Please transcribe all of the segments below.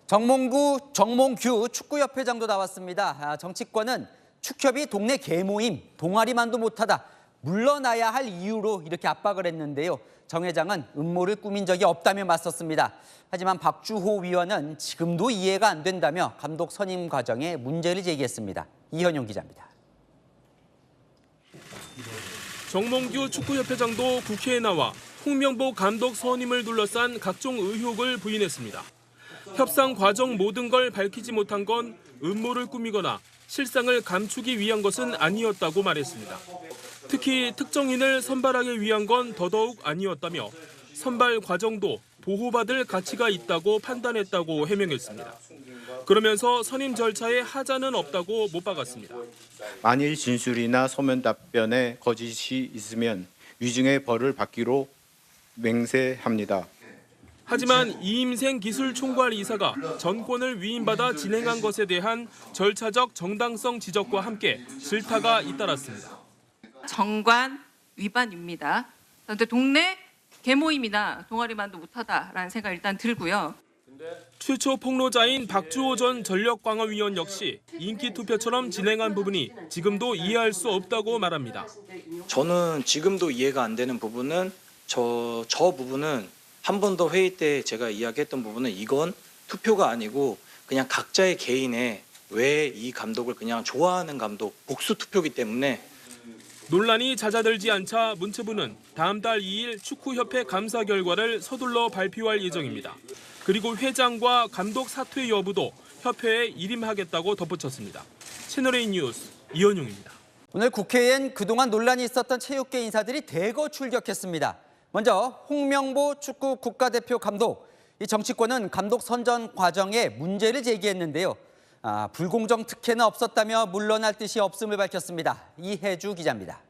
정몽규 축구협회장도 나왔습니다. 정치권은 축협이 동네 개모임, 동아리만도 못하다, 물러나야 할 이유로 이렇게 압박을 했는데요. 정 회장은 음모를 꾸민 적이 없다며 맞섰습니다. 하지만 박주호 위원은 지금도 이해가 안 된다며 감독 선임 과정에 문제를 제기했습니다. 이현용 기자입니다. 정몽규 축구협회장도 국회에 나와 홍명보 감독 선임을 둘러싼 각종 의혹을 부인했습니다. 협상 과정 모든 걸 밝히지 못한 건 음모를 꾸미거나 실상을 감추기 위한 것은 아니었다고 말했습니다. 특히 특정인을 선발하기 위한 건 더더욱 아니었다며 선발 과정도 보호받을 가치가 있다고 판단했다고 해명했습니다. 그러면서 선임 절차에 하자는 없다고 못 박았습니다. 만일 진술이나 서면 답변에 거짓이 있으면 위증의 벌을 받기로 맹세합니다. 하지만 이임생 기술총괄 이사가 전권을 위임받아 진행한 것에 대한 절차적 정당성 지적과 함께 질타가 잇따랐습니다. 정관 위반입니다. 그런데 동네 개모임이나 동아리만도 못하다라는 생각 일단 들고요. 최초 폭로자인 박주호 전 전력강화위원 역시 인기 투표처럼 진행한 부분이 지금도 이해할 수 없다고 말합니다. 저는 지금도 이해가 안 되는 부분은 저 부분은 한 번 더 회의 때 제가 이야기했던 부분은 이건 투표가 아니고 그냥 각자의 개인의 왜 이 감독을 그냥 좋아하는 감독 복수 투표기 때문에 논란이 잦아들지 않자 문체부는 다음 달 2일 축구협회 감사 결과를 서둘러 발표할 예정입니다. 그리고 회장과 감독 사퇴 여부도 협회에 일임하겠다고 덧붙였습니다. 채널A 뉴스 이현용입니다. 오늘 국회엔 그동안 논란이 있었던 체육계 인사들이 대거 출격했습니다. 먼저 홍명보 축구 국가대표 감독. 이 정치권은 감독 선정 과정에 문제를 제기했는데요. 불공정 특혜는 없었다며 물러날 뜻이 없음을 밝혔습니다. 이혜주 기자입니다.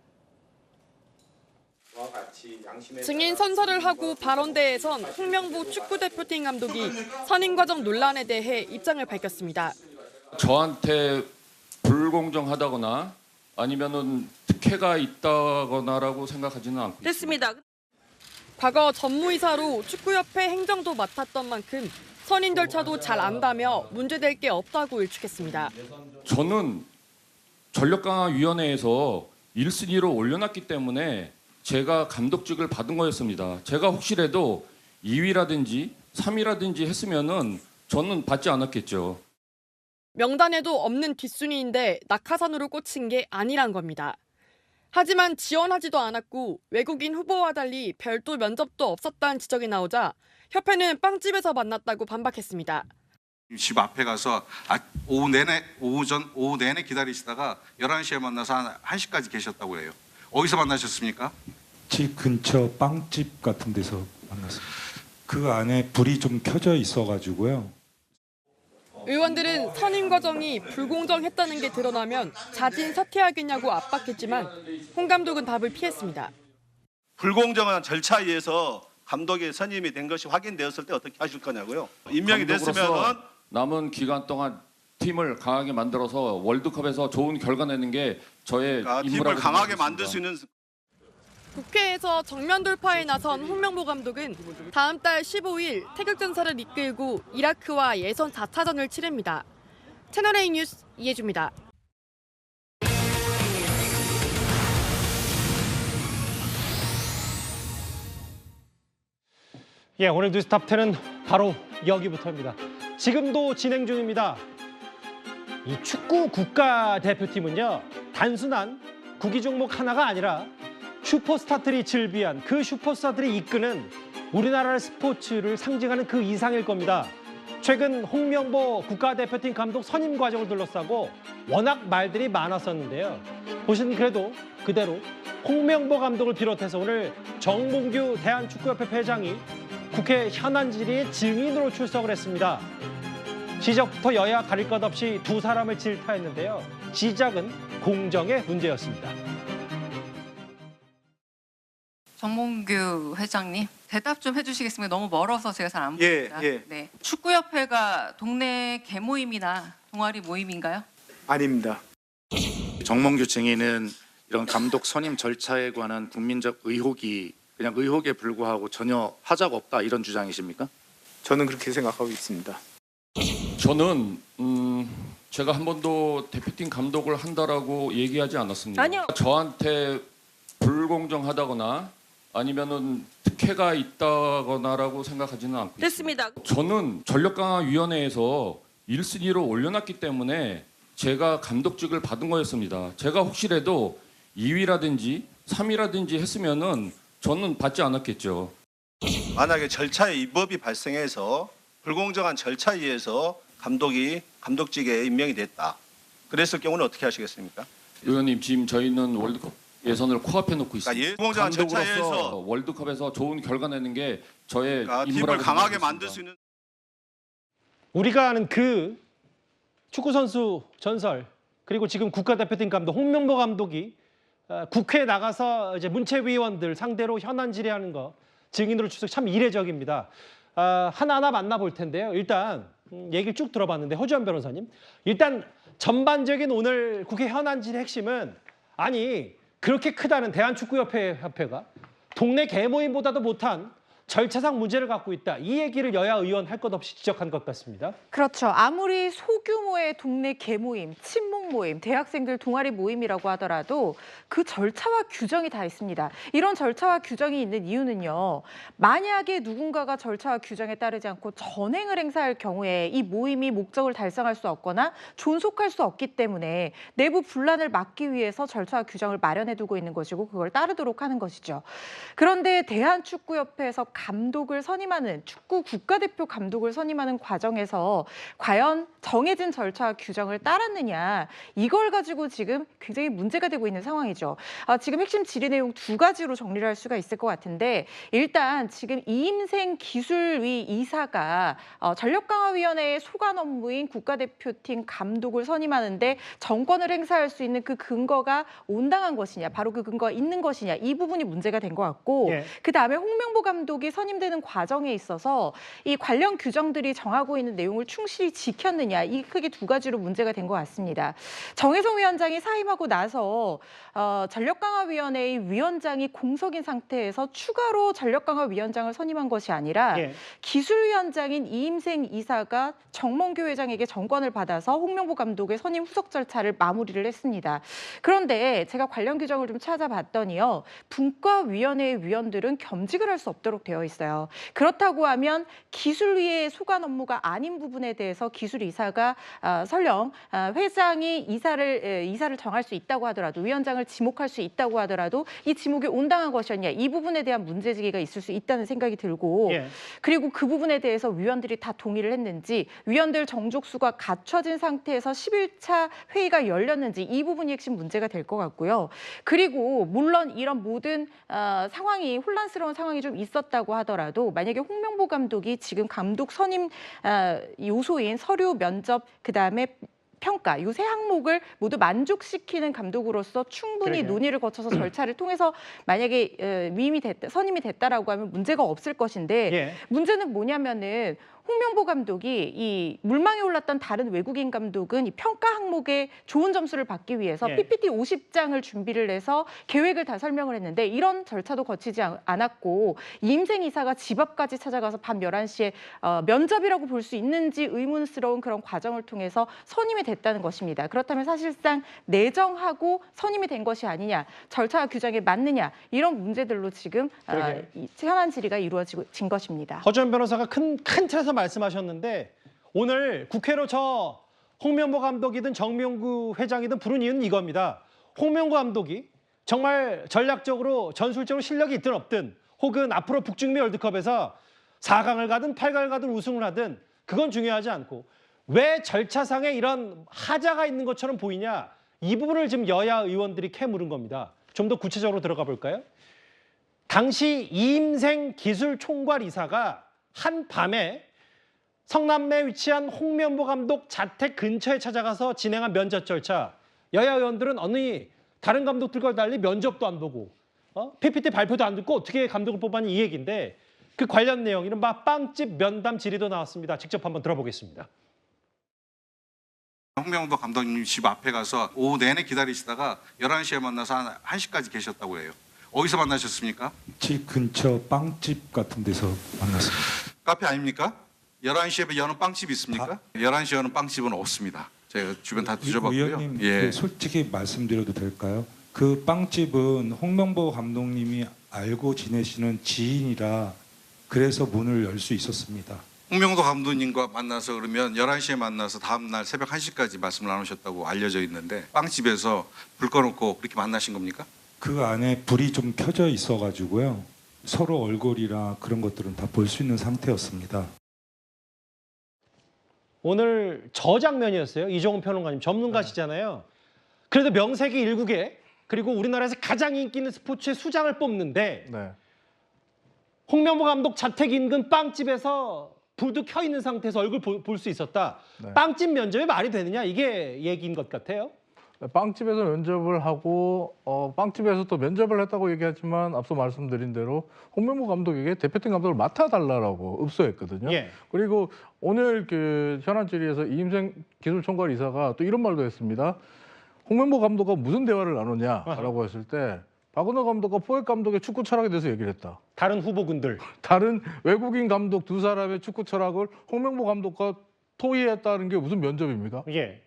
증인 선서를 하고 발언대에선 홍명보 축구대표팀 감독이 선임 과정 논란에 대해 입장을 밝혔습니다. 저한테 불공정하다거나 아니면은 특혜가 있다거나라고 생각하지는 않고 됐습니다. 과거 전무이사로 축구협회 행정도 맡았던 만큼 선임 절차도 잘 안다며 문제될 게 없다고 일축했습니다. 저는 전력강화위원회에서 1순위로 올려놨기 때문에 제가 감독직을 받은 거였습니다. 제가 혹시라도 2위라든지 3위라든지 했으면은 저는 받지 않았겠죠. 명단에도 없는 뒷순위인데 낙하산으로 꽂힌 게 아니란 겁니다. 하지만 지원하지도 않았고 외국인 후보와 달리 별도 면접도 없었다는 지적이 나오자 협회는 빵집에서 만났다고 반박했습니다. 집 앞에 가서 오후 내내 기다리시다가 11시에 만나서 한 1시까지 계셨다고 해요. 어디서 만나셨습니까? 집 근처 빵집 같은 데서 만났습니다. 그 안에 불이 좀 켜져 있어가지고요. 의원들은 선임 과정이 불공정했다는 게 드러나면 자진 사퇴하겠냐고 압박했지만 홍 감독은 답을 피했습니다. 불공정한 절차에 의해서 감독이 선임이 된 것이 확인되었을 때 어떻게 하실 거냐고요. 임명이 됐으면 남은 기간 동안 팀을 강하게 만들어서 월드컵에서 좋은 결과 내는 게 저의 임무라고 팀을 강하게 생각했습니다. 만들 수 있는 국회에서 정면 돌파에 나선 홍명보 감독은 다음 달 15일 태극전사를 이끌고 이라크와 예선 4차전을 치릅니다. 채널A 뉴스 이혜주입니다. 오늘 뉴스 탑10은 바로 여기부터입니다. 지금도 진행 중입니다. 이 축구 국가대표팀은요, 단순한 구기 종목 하나가 아니라 슈퍼스타들이 즐비한 그 슈퍼스타들이 이끄는 우리나라의 스포츠를 상징하는 그 이상일 겁니다. 최근 홍명보 국가대표팀 감독 선임 과정을 둘러싸고 워낙 말들이 많았었는데요. 보시는 그래도 그대로 홍명보 감독을 비롯해서 오늘 정몽규 대한축구협회 회장이 국회 현안 질의의 증인으로 출석을 했습니다. 시작부터 여야 가릴 것 없이 두 사람을 질타했는데요. 시작은 공정의 문제였습니다. 정몽규 회장님 대답 좀 해주시겠습니까? 너무 멀어서 제가 잘 안 보입니다. 네. 축구협회가 동네 개모임이나 동아리 모임인가요? 아닙니다. 정몽규 증인은 이런 감독 선임 절차에 관한 국민적 의혹이 그냥 의혹에 불구하고 전혀 하자가 없다 이런 주장이십니까? 저는 그렇게 생각하고 있습니다. 저는 제가 한 번도 대표팀 감독을 한다라고 얘기하지 않았습니다. 아니요. 저한테 불공정하다거나 아니면은 특혜가 있다거나라고 생각하지는 않고 됐습니다. 있습니다. 저는 전력강화위원회에서 1순위로 올려놨기 때문에 제가 감독직을 받은 거였습니다. 제가 혹시라도 2위라든지 3위라든지 했으면은 저는 받지 않았겠죠. 만약에 절차에 위법이 발생해서 불공정한 절차에 의해서 감독이 감독직에 임명이 됐다. 그랬을 경우는 어떻게 하시겠습니까? 의원님, 지금 저희는 월드컵 예선을 코앞에 놓고 있습니다. 그러니까 불공정한 절차에 의해서 감독으로서 월드컵에서 좋은 결과 내는 게 저의 팀을 임무라고 강하게 생각하고 만들 있습니다. 수 있는 우리가 아는 그 축구 선수 전설 그리고 지금 국가대표팀 감독 홍명보 감독이 국회에 나가서 이제 문체위원들 상대로 현안 질의하는 거 증인으로 출석 참 이례적입니다. 하나하나 만나볼 텐데요. 일단 얘기를 쭉 들어봤는데 허주한 변호사님, 일단 전반적인 오늘 국회 현안 질의 핵심은 아니 그렇게 크다는 대한축구협회가 동네 개모임보다도 못한 절차상 문제를 갖고 있다. 이 얘기를 여야 의원 할 것 없이 지적한 것 같습니다. 그렇죠. 아무리 소규모의 동네 개모임, 친목 모임, 대학생들 동아리 모임이라고 하더라도 그 절차와 규정이 다 있습니다. 이런 절차와 규정이 있는 이유는요. 만약에 누군가가 절차와 규정에 따르지 않고 전횡을 행사할 경우에 이 모임이 목적을 달성할 수 없거나 존속할 수 없기 때문에 내부 분란을 막기 위해서 절차와 규정을 마련해 두고 있는 것이고 그걸 따르도록 하는 것이죠. 그런데 대한축구협회에서 감독을 선임하는 축구 국가대표 감독을 선임하는 과정에서 과연 정해진 절차와 규정을 따랐느냐 이걸 가지고 지금 굉장히 문제가 되고 있는 상황이죠. 지금 핵심 질의 내용 두 가지로 정리를 할 수가 있을 것 같은데 일단 지금 이임생 기술위 이사가 전력강화위원회의 소관 업무인 국가대표팀 감독을 선임하는데 정권을 행사할 수 있는 그 근거가 온당한 것이냐 바로 그 근거가 있는 것이냐 이 부분이 문제가 된 것 같고 그다음에 홍명보 감독이 선임되는 과정에 있어서 이 관련 규정들이 정하고 있는 내용을 충실히 지켰느냐 이 크게 두 가지로 문제가 된 것 같습니다. 정혜성 위원장이 사임하고 나서 전력강화위원회의 위원장이 공석인 상태에서 추가로 전력강화위원장을 선임한 것이 아니라 기술위원장인 이임생 이사가 정몽규 회장에게 정권을 받아서 홍명보 감독의 선임 후속 절차를 마무리를 했습니다. 그런데 제가 관련 규정을 좀 찾아봤더니요. 분과위원회의 위원들은 겸직을 할 수 없도록 되어 있어요. 그렇다고 하면 기술위의 소관 업무가 아닌 부분에 대해서 기술이사가 설령 회장이 이사를 정할 수 있다고 하더라도 위원장을 지목할 수 있다고 하더라도 이 지목이 온당한 것이었냐 이 부분에 대한 문제제기가 있을 수 있다는 생각이 들고 그리고 그 부분에 대해서 위원들이 다 동의를 했는지 위원들 정족수가 갖춰진 상태에서 11차 회의가 열렸는지 이 부분이 핵심 문제가 될 것 같고요. 그리고 물론 이런 모든 상황이 혼란스러운 상황이 좀 있었다고 하더라도 만약에 홍명보 감독이 지금 감독 선임 요소인 서류, 면접, 그다음에 평가 이 세 항목을 모두 만족시키는 감독으로서 충분히 논의를 거쳐서 절차를 통해서 만약에 선임이 됐다라고 하면 문제가 없을 것인데 문제는 뭐냐면은 홍명보 감독이 이 물망에 올랐던 다른 외국인 감독은 이 평가 항목에 좋은 점수를 받기 위해서 PPT 50장을 준비를 해서 계획을 다 설명을 했는데 이런 절차도 거치지 않았고 이임생 이사가 집 앞까지 찾아가서 밤 11시에 면접이라고 볼 수 있는지 의문스러운 그런 과정을 통해서 선임이 됐다는 것입니다. 그렇다면 사실상 내정하고 선임이 된 것이 아니냐, 절차와 규정에 맞느냐 이런 문제들로 지금 현안 질의가 이루어진 것입니다. 허주현 변호사가 큰 틀에서 말씀하셨는데 오늘 국회로 저 홍명보 감독이든 정명구 회장이든 부른 이유는 이겁니다. 홍명보 감독이 정말 전략적으로 전술적으로 실력이 있든 없든 혹은 앞으로 북중미 월드컵에서 4강을 가든 8강을 가든 우승을 하든 그건 중요하지 않고 왜 절차상에 이런 하자가 있는 것처럼 보이냐 이 부분을 지금 여야 의원들이 캐물은 겁니다. 좀 더 구체적으로 들어가 볼까요? 당시 이임생 기술총괄이사가 한밤에 성남매에 위치한 홍명보 감독 자택 근처에 찾아가서 진행한 면접 절차. 여야 의원들은 어느 다른 감독들과 달리 면접도 안 보고 PPT 발표도 안 듣고 어떻게 감독을 뽑았니 이 얘기인데 그 관련 내용 이른바 빵집 면담 질의도 나왔습니다. 직접 한번 들어보겠습니다. 홍명보 감독님 집 앞에 가서 오후 내내 기다리시다가 11시에 만나서 한 1시까지 계셨다고 해요. 어디서 만나셨습니까? 집 근처 빵집 같은 데서 만났습니다. 카페 아닙니까? 11시에 여는 빵집 있습니까? 11시에 여는 빵집은 없습니다. 제가 주변 다 뒤져봤고요. 의원님, 예. 솔직히 말씀드려도 될까요? 그 빵집은 홍명보 감독님이 알고 지내시는 지인이라 그래서 문을 열 수 있었습니다. 홍명도 감독님과 만나서 그러면 11시에 만나서 다음날 새벽 1시까지 말씀을 나누셨다고 알려져 있는데 빵집에서 불 꺼놓고 그렇게 만나신 겁니까? 그 안에 불이 좀 켜져 있어가지고요. 서로 얼굴이나 그런 것들은 다 볼 수 있는 상태였습니다. 오늘 저 장면이었어요. 이종훈 평론가님 전문가시잖아요. 그래도 명색이 일국에 그리고 우리나라에서 가장 인기 있는 스포츠의 수장을 뽑는데 네. 홍명보 감독 자택 인근 빵집에서 불도 켜 있는 상태에서 얼굴 볼 수 있었다. 네. 빵집 면접이 말이 되느냐 이게 얘기인 것 같아요. 빵집에서 면접을 하고 빵집에서 또 면접을 했다고 얘기하지만 앞서 말씀드린 대로 홍명보 감독에게 대표팀 감독을 맡아달라고 읍소했거든요. 예. 그리고 오늘 그 현안 질의에서 이임생 기술총괄 이사가 또 이런 말도 했습니다. 홍명보 감독과 무슨 대화를 나누냐라고 했을 때 박은호 감독과 포획 감독의 축구 철학에 대해서 얘기를 했다. 다른 후보군들. 다른 외국인 감독 두 사람의 축구 철학을 홍명보 감독과 토의했다는 게 무슨 면접입니까? 예.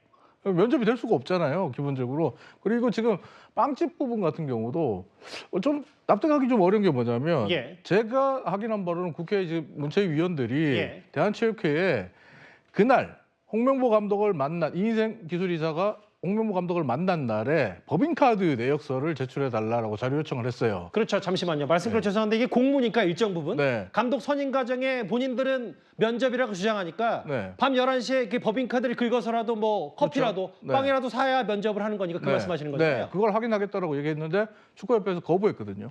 면접이 될 수가 없잖아요, 기본적으로. 그리고 지금 빵집 부분 같은 경우도 좀 납득하기 좀 어려운 게 뭐냐면 예. 제가 확인한 바로는 국회 지금 문체위 위원들이 예. 대한체육회에 그날 홍명보 감독을 만난 이인생 기술이사가 홍명보 감독을 만난 날에 법인카드 내역서를 제출해달라고 자료 요청을 했어요. 그렇죠. 잠시만요. 말씀드려 죄송한데 이게 공무니까 일정 부분. 네. 감독 선임 과정에 본인들은 면접이라고 주장하니까 네. 밤 11시에 그 법인카드를 긁어서라도 뭐 커피라도 그렇죠. 네. 빵이라도 사야 면접을 하는 거니까 그 네. 말씀하시는 거잖아요. 네, 그걸 확인하겠다라고 얘기했는데 축구협회에서 거부했거든요.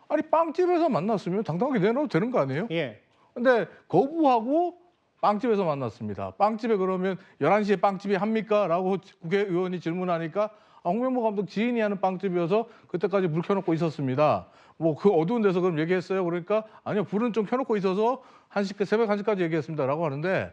아니 빵집에서 만났으면 당당하게 내놔도 되는 거 아니에요? 예. 근데 거부하고 빵집에서 만났습니다. 빵집에 그러면 11시에 빵집이 합니까? 라고 국회의원이 질문하니까 홍명보 감독 지인이 하는 빵집이어서 그때까지 불 켜놓고 있었습니다. 뭐 그 어두운 데서 그럼 얘기했어요. 그러니까 아니요, 불은 좀 켜놓고 있어서 새벽 1시까지 얘기했습니다. 라고 하는데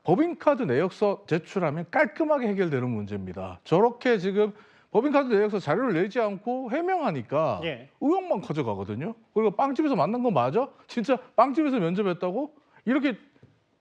법인카드 내역서 제출하면 깔끔하게 해결되는 문제입니다. 저렇게 지금 법인카드 내역서 자료를 내지 않고 해명하니까 예. 의혹만 커져가거든요. 그리고 빵집에서 만난 거 맞아? 진짜 빵집에서 면접했다고? 이렇게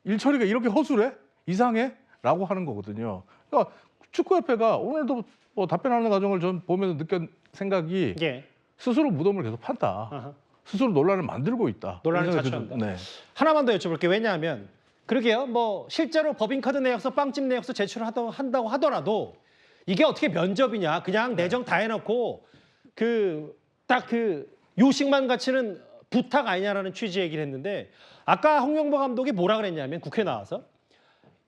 일 처리가 이렇게 허술해? 이상해? 라고 하는 거거든요. 그러니까 축구협회가 오늘도 뭐 답변하는 과정을 전 보면서 느낀 생각이 예. 스스로 무덤을 계속 판다. 아하. 스스로 논란을 만들고 있다. 논란을 이런 생각이 자초한다. 네. 하나만 더 여쭤볼게요. 왜냐하면 그러게요. 뭐 실제로 법인카드 내역서, 빵집 내역서 제출한다고 하더라도 이게 어떻게 면접이냐. 그냥 내정 다 해놓고 딱 그 요식만 갖추는 부탁 아니냐라는 취지의 얘기를 했는데 아까 홍명보 감독이 뭐라 그랬냐면 국회 나와서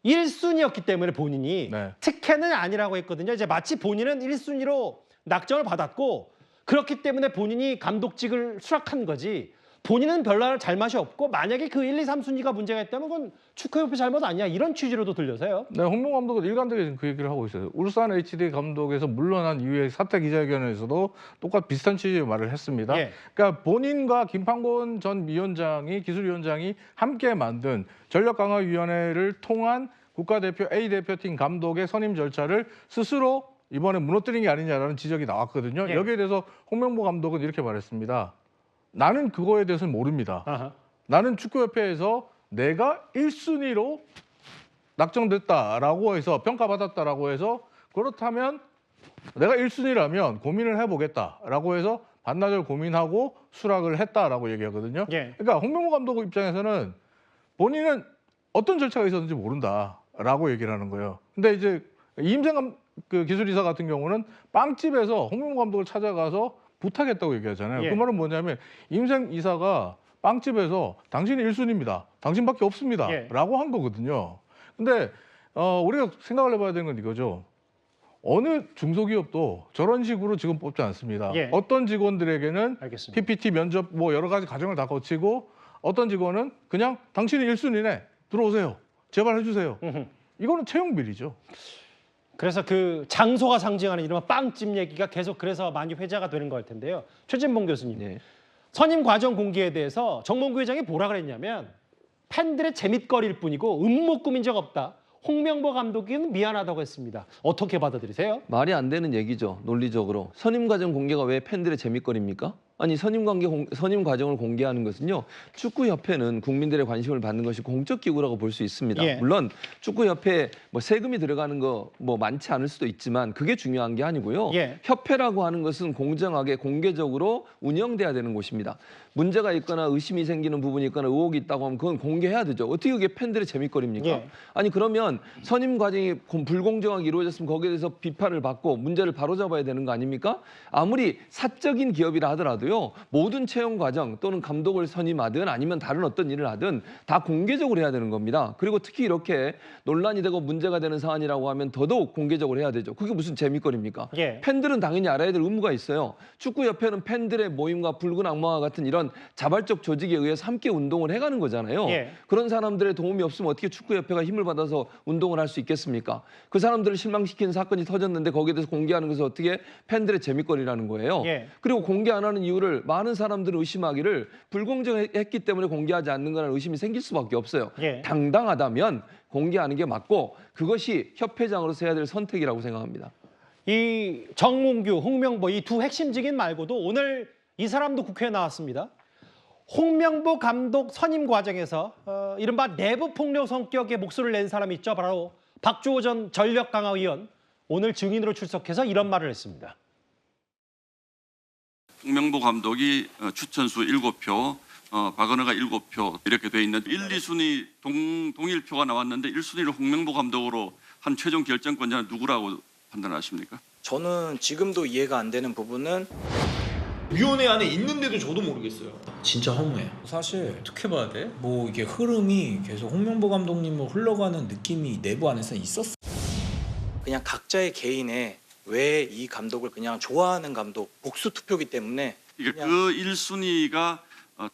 1순위였기 때문에 본인이 네. 특혜는 아니라고 했거든요. 이제 마치 본인은 1순위로 낙점을 받았고 그렇기 때문에 본인이 감독직을 수락한 거지 본인은 별로 잘맛이 없고 만약에 그 1, 2, 3순위가 문제가 있다면 그건 축구협회 잘못 아니야 이런 취지로도 들려서요. 네, 홍명보 감독은 일관되게 지금 그 얘기를 하고 있어요. 울산 HD 감독에서 물러난 이후에 사퇴 기자회견에서도 똑같이 비슷한 취지의 말을 했습니다. 예. 그러니까 본인과 김판곤 전 위원장이 기술위원장이 함께 만든 전력강화위원회를 통한 국가대표 A 대표팀 감독의 선임 절차를 스스로 이번에 무너뜨린 게 아니냐라는 지적이 나왔거든요. 예. 여기에 대해서 홍명보 감독은 이렇게 말했습니다. 나는 그거에 대해서는 모릅니다. 아하. 나는 축구협회에서 내가 1순위로 낙정됐다라고 해서 평가받았다라고 해서 그렇다면 내가 1순위라면 고민을 해보겠다라고 해서 반나절 고민하고 수락을 했다라고 얘기하거든요. 예. 그러니까 홍명보 감독 입장에서는 본인은 어떤 절차가 있었는지 모른다라고 얘기를 하는 거예요. 근데 이제 이임생 그 기술이사 같은 경우는 빵집에서 홍명보 감독을 찾아가서 부탁했다고 얘기하잖아요. 예. 그 말은 뭐냐면 이임생 이사가 빵집에서 당신이 1순위입니다. 당신밖에 없습니다. 예. 라고 한 거거든요. 근데 우리가 생각을 해봐야 되는 건 이거죠. 어느 중소기업도 저런 식으로 직원 뽑지 않습니다. 예. 어떤 직원들에게는 알겠습니다. PPT 면접 뭐 여러 가지 과정을 다 거치고 어떤 직원은 그냥 당신이 1순위네 들어오세요. 제발 해주세요. 이거는 채용 비리죠. 그래서 그 장소가 상징하는 이른바 빵집 얘기가 계속 그래서 많이 회자가 되는 걸 텐데요. 최진봉 교수님. 네. 선임 과정 공개에 대해서 정몽규 회장이 뭐라 그랬냐면 팬들의 재밌거리일 뿐이고 음모 꾸민 적 없다. 홍명보 감독은 미안하다고 했습니다. 어떻게 받아들이세요? 말이 안 되는 얘기죠. 논리적으로. 선임 과정 공개가 왜 팬들의 재밌거리입니까? 아니 선임 과정을 공개하는 것은요. 축구협회는 국민들의 관심을 받는 것이 공적 기구라고 볼 수 있습니다. 예. 물론 축구협회에 뭐 세금이 들어가는 거 뭐 많지 않을 수도 있지만 그게 중요한 게 아니고요. 예. 협회라고 하는 것은 공정하게 공개적으로 운영돼야 되는 곳입니다. 문제가 있거나 의심이 생기는 부분이 있거나 의혹이 있다고 하면 그건 공개해야 되죠. 어떻게 그게 팬들의 재밌거리입니까? 예. 아니 그러면 선임 과정이 불공정하게 이루어졌으면 거기에 대해서 비판을 받고 문제를 바로잡아야 되는 거 아닙니까? 아무리 사적인 기업이라 하더라도요. 모든 채용 과정 또는 감독을 선임하든 아니면 다른 어떤 일을 하든 다 공개적으로 해야 되는 겁니다. 그리고 특히 이렇게 논란이 되고 문제가 되는 사안이라고 하면 더더욱 공개적으로 해야 되죠. 그게 무슨 재밌거리입니까? 예. 팬들은 당연히 알아야 될 의무가 있어요. 축구협회는 팬들의 모임과 붉은 악마와 같은 이런 자발적 조직에 의해서 함께 운동을 해가는 거잖아요. 예. 그런 사람들의 도움이 없으면 어떻게 축구협회가 힘을 받아서 운동을 할 수 있겠습니까? 그 사람들을 실망시키는 사건이 터졌는데 거기에 대해서 공개하는 것은 어떻게 팬들의 재밌거리라는 거예요. 예. 그리고 공개 안 하는 이유를 많은 사람들은 의심하기를 불공정했기 때문에 공개하지 않는 거라는 의심이 생길 수밖에 없어요. 예. 당당하다면 공개하는 게 맞고 그것이 협회장으로서 해야 될 선택이라고 생각합니다. 이 정몽규, 홍명보 이 두 핵심직인 말고도 오늘 이 사람도 국회에 나왔습니다. 홍명보 감독 선임 과정에서 이른바 내부 폭력 성격의 목소리를 낸 사람이 있죠. 바로 박주호 전 전력강화위원. 오늘 증인으로 출석해서 이런 말을 했습니다. 홍명보 감독이 추천수 7표, 박은하가 7표 이렇게 돼 있는 1, 2순위 동일표가 나왔는데 1순위를 홍명보 감독으로 한 최종 결정권자는 누구라고 판단하십니까? 저는 지금도 이해가 안 되는 부분은 위원회 안에 있는데도 저도 모르겠어요. 진짜 허무해요. 사실 어떻게 봐야 돼? 뭐 이게 흐름이 계속 홍명보 감독님으로 흘러가는 느낌이 내부 안에서 있었어. 그냥 각자의 개인의 왜 이 감독을 그냥 좋아하는 감독 복수 투표기 때문에 이게 그 1순위가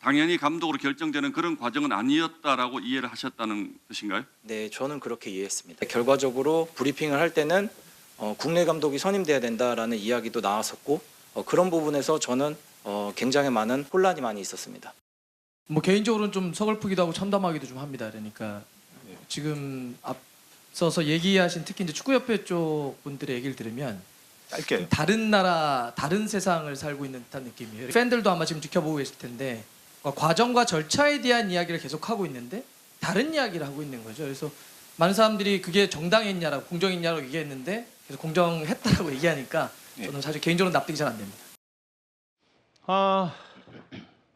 당연히 감독으로 결정되는 그런 과정은 아니었다라고 이해를 하셨다는 뜻인가요? 네, 저는 그렇게 이해했습니다. 결과적으로 브리핑을 할 때는 국내 감독이 선임돼야 된다라는 이야기도 나왔었고 그런 부분에서 저는 굉장히 많은 혼란이 많이 있었습니다. 뭐 개인적으로는 좀 서글프기도 하고 참담하기도 좀 합니다. 그러니까 지금 앞서서 얘기하신 특히 이제 축구협회 쪽 분들의 얘기를 들으면 짧게 다른 나라, 다른 세상을 살고 있는 듯한 느낌이에요. 팬들도 아마 지금 지켜보고 계실 텐데 과정과 절차에 대한 이야기를 계속 하고 있는데 다른 이야기를 하고 있는 거죠. 그래서 많은 사람들이 그게 정당했냐라고 공정했냐라고 얘기했는데 계속 공정했다라고 얘기하니까 저는 사실 개인적으로 납득이 잘 안 됩니다.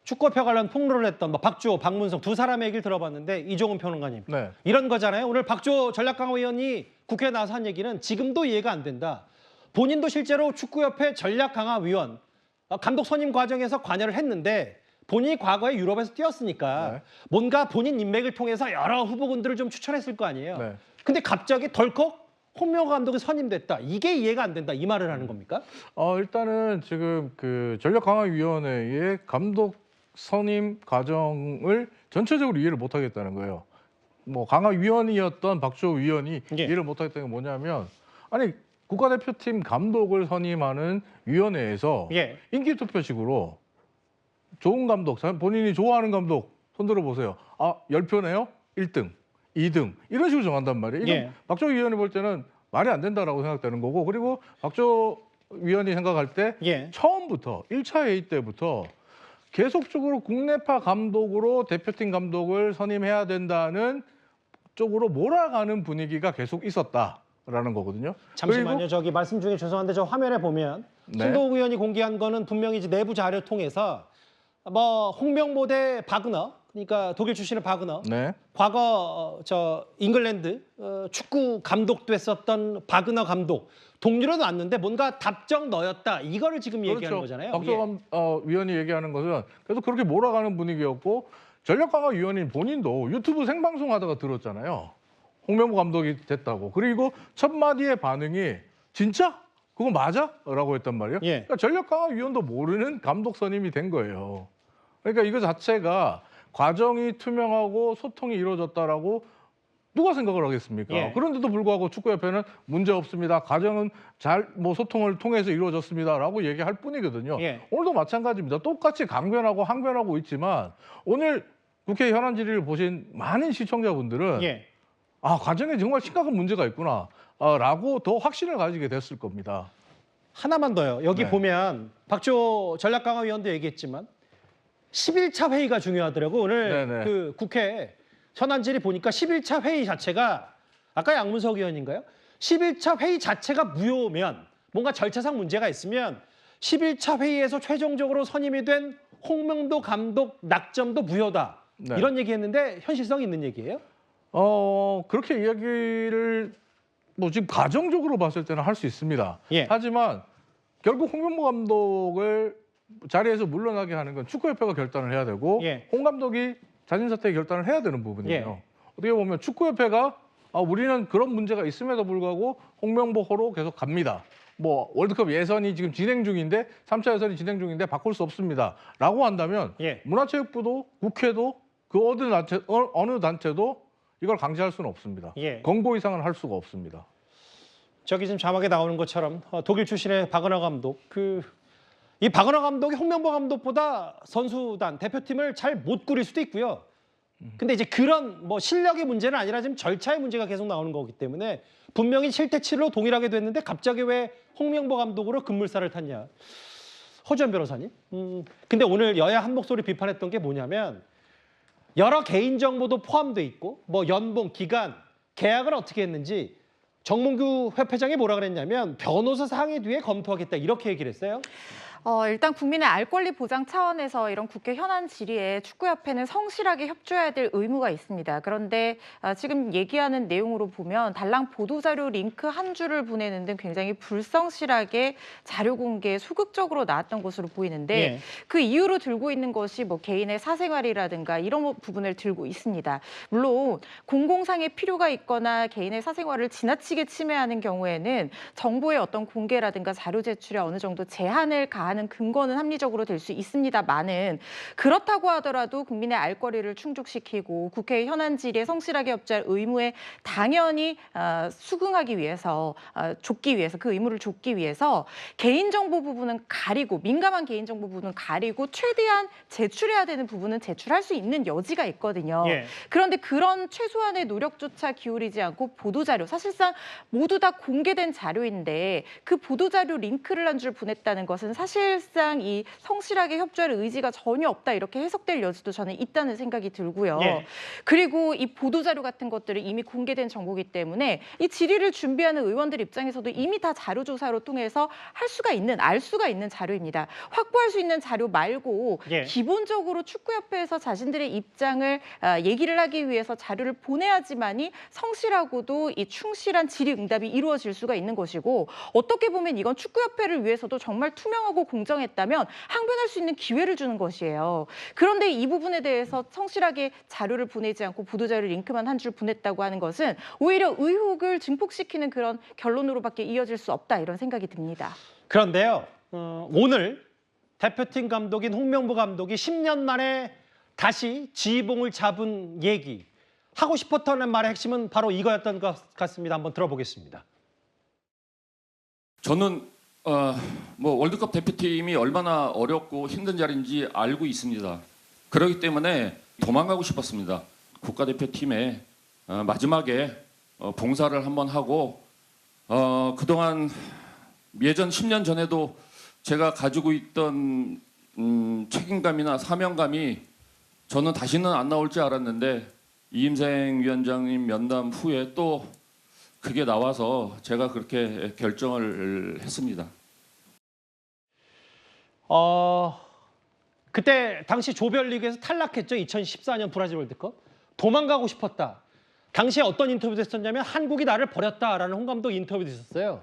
축구협회 관련 폭로를 했던 박주호, 박문성 두 사람의 얘기를 들어봤는데 이종훈 평론가님. 네. 이런 거잖아요. 오늘 박주호 전략강화위원이 국회에 나와서 한 얘기는 지금도 이해가 안 된다. 본인도 실제로 축구협회 전략강화위원 감독 선임 과정에서 관여를 했는데 본인이 과거에 유럽에서 뛰었으니까 뭔가 본인 인맥을 통해서 여러 후보군들을 좀 추천했을 거 아니에요. 네. 근데 갑자기 덜컥 홍명보 감독이 선임됐다. 이게 이해가 안 된다. 이 말을 하는 겁니까? 일단은 지금 그 전력강화위원회의 감독 선임 과정을 전체적으로 이해를 못 하겠다는 거예요. 뭐 강화위원이었던 박주호 위원이 이해를 못 하겠다는 게 뭐냐면 아니 국가대표팀 감독을 선임하는 위원회에서 인기 투표식으로 좋은 감독, 본인이 좋아하는 감독 손들어 보세요. 10표네요? 1등, 2등 이런 식으로 정한단 말이에요. 이건 박주호 위원이 볼 때는 말이 안 된다라고 생각되는 거고 그리고 박주호 위원이 생각할 때 처음부터 1차 회의 때부터 계속적으로 국내파 감독으로 대표팀 감독을 선임해야 된다는 쪽으로 몰아가는 분위기가 계속 있었다라는 거거든요. 잠시만요. 저기 말씀 중에 죄송한데 저 화면에 보면 신동욱 의원이 공개한 거는 분명히 이제 내부 자료를 통해서 뭐 홍명보 대 박은하 그러니까 독일 출신의 박은하 과거 저 잉글랜드 축구 감독도 했었던 박은하 감독 동료로 놨는데 뭔가 답정 너였다 이거를 지금 얘기하는 거잖아요. 박주호 위원이 얘기하는 것은 그래서 그렇게 몰아가는 분위기였고 전력강화위원인 본인도 유튜브 생방송하다가 들었잖아요. 홍명보 감독이 됐다고. 그리고 첫 마디의 반응이 진짜? 그거 맞아? 라고 했단 말이에요. 그러니까 전력강화위원도 모르는 감독 선임이 된 거예요. 그러니까 이거 자체가 과정이 투명하고 소통이 이루어졌다라고 누가 생각을 하겠습니까? 그런데도 불구하고 축구협회는 문제 없습니다. 과정은 잘 소통을 통해서 이루어졌습니다라고 얘기할 뿐이거든요. 오늘도 마찬가지입니다. 똑같이 강변하고 항변하고 있지만 오늘 국회 현안 질의를 보신 많은 시청자분들은 과정에 정말 심각한 문제가 있구나 라고 더 확신을 가지게 됐을 겁니다. 하나만 더요. 여기 네. 보면 박주호 전략강화위원도 얘기했지만 11차 회의가 중요하더라고. 오늘 네네. 그 국회 현안질이 보니까 11차 회의 자체가 아까 양문석 의원인가요? 11차 회의 자체가 무효면 뭔가 절차상 문제가 있으면 11차 회의에서 최종적으로 선임이 된 홍명보 감독 낙점도 무효다. 네. 이런 얘기했는데 현실성 있는 얘기예요? 그렇게 이야기를 뭐 지금 가정적으로 봤을 때는 할 수 있습니다. 예. 하지만 결국 홍명보 감독을 자리에서 물러나게 하는 건 축구협회가 결단을 해야 되고 예. 홍 감독이 자진 사퇴 결단을 해야 되는 부분이에요. 예. 어떻게 보면 축구협회가 우리는 그런 문제가 있음에도 불구하고 홍명보호로 계속 갑니다. 뭐 월드컵 예선이 지금 진행 중인데 3차 예선이 진행 중인데 바꿀 수 없습니다. 라고 한다면 예. 문화체육부도 국회도 그 어느 단체도 이걸 강제할 수는 없습니다. 예. 권고 이상은 할 수가 없습니다. 저기 지금 자막에 나오는 것처럼 독일 출신의 박은하 감독 이 박은하 감독이 홍명보 감독보다 선수단 대표팀을 잘 못 꾸릴 수도 있고요. 근데 이제 그런 뭐 실력의 문제는 아니라 지금 절차의 문제가 계속 나오는 거기 때문에 분명히 7대 7로 동일하게 됐는데 갑자기 왜 홍명보 감독으로 급물살을 탔냐. 허주연 변호사님. 근데 오늘 여야 한 목소리 비판했던 게 뭐냐면 여러 개인 정보도 포함돼 있고 뭐 연봉, 기간, 계약을 어떻게 했는지 정몽규 회장이 뭐라 그랬냐면 변호사 상의 뒤에 검토하겠다 이렇게 얘기를 했어요. 일단 국민의 알 권리 보장 차원에서 이런 국회 현안 질의에 축구협회는 성실하게 협조해야 될 의무가 있습니다. 그런데 지금 얘기하는 내용으로 보면 달랑 보도자료 링크 한 줄을 보내는 등 굉장히 불성실하게 자료 공개에 소극적으로 나왔던 것으로 보이는데 예. 그 이유로 들고 있는 것이 뭐 개인의 사생활이라든가 이런 부분을 들고 있습니다. 물론 공공상의 필요가 있거나 개인의 사생활을 지나치게 침해하는 경우에는 정보의 어떤 공개라든가 자료 제출에 어느 정도 제한을 가하는 근거는 합리적으로 될 수 있습니다만은 그렇다고 하더라도 국민의 알 권리를 충족시키고 국회 현안 질의에 성실하게 협조할 의무에 당연히 수긍하기 위해서 줬기 위해서 그 의무를 줬기 위해서 개인정보 부분은 가리고 민감한 개인정보 부분은 가리고 최대한 제출해야 되는 부분은 제출할 수 있는 여지가 있거든요. 예. 그런데 그런 최소한의 노력조차 기울이지 않고 보도자료 사실상 모두 다 공개된 자료인데 그 보도자료 링크를 한 줄 보냈다는 것은 사실상 이 성실하게 협조할 의지가 전혀 없다 이렇게 해석될 여지도 저는 있다는 생각이 들고요. 예. 그리고 이 보도자료 같은 것들은 이미 공개된 정보이기 때문에 이 질의를 준비하는 의원들 입장에서도 이미 다 자료조사로 통해서 알 수가 있는 자료입니다. 확보할 수 있는 자료 말고 예. 기본적으로 축구협회에서 자신들의 입장을 얘기를 하기 위해서 자료를 보내야지만이 성실하고도 이 충실한 질의응답이 이루어질 수가 있는 것이고 어떻게 보면 이건 축구협회를 위해서도 정말 투명하고 공정했다면 항변할 수 있는 기회를 주는 것이에요. 그런데 이 부분에 대해서 성실하게 자료를 보내지 않고 보도자료 링크만 한 줄 보냈다고 하는 것은 오히려 의혹을 증폭시키는 그런 결론으로밖에 이어질 수 없다 이런 생각이 듭니다. 그런데요. 오늘 대표팀 감독인 홍명보 감독이 10년 만에 다시 지휘봉을 잡은 얘기 하고 싶었던 말의 핵심은 바로 이거였던 것 같습니다. 한번 들어보겠습니다. 저는 뭐 월드컵 대표팀이 얼마나 어렵고 힘든 자리인지 알고 있습니다. 그렇기 때문에 도망가고 싶었습니다. 국가대표팀에 마지막에 봉사를 한번 하고 그동안 예전 10년 전에도 제가 가지고 있던 책임감이나 사명감이 저는 다시는 안 나올 줄 알았는데 이임생 위원장님 면담 후에 또 그게 나와서 제가 그렇게 결정을 했습니다. 그때 당시 조별리그에서 탈락했죠. 2014년 브라질 월드컵. 도망가고 싶었다. 당시에 어떤 인터뷰도 했었냐면 한국이 나를 버렸다라는 홍 감독 인터뷰도 있었어요.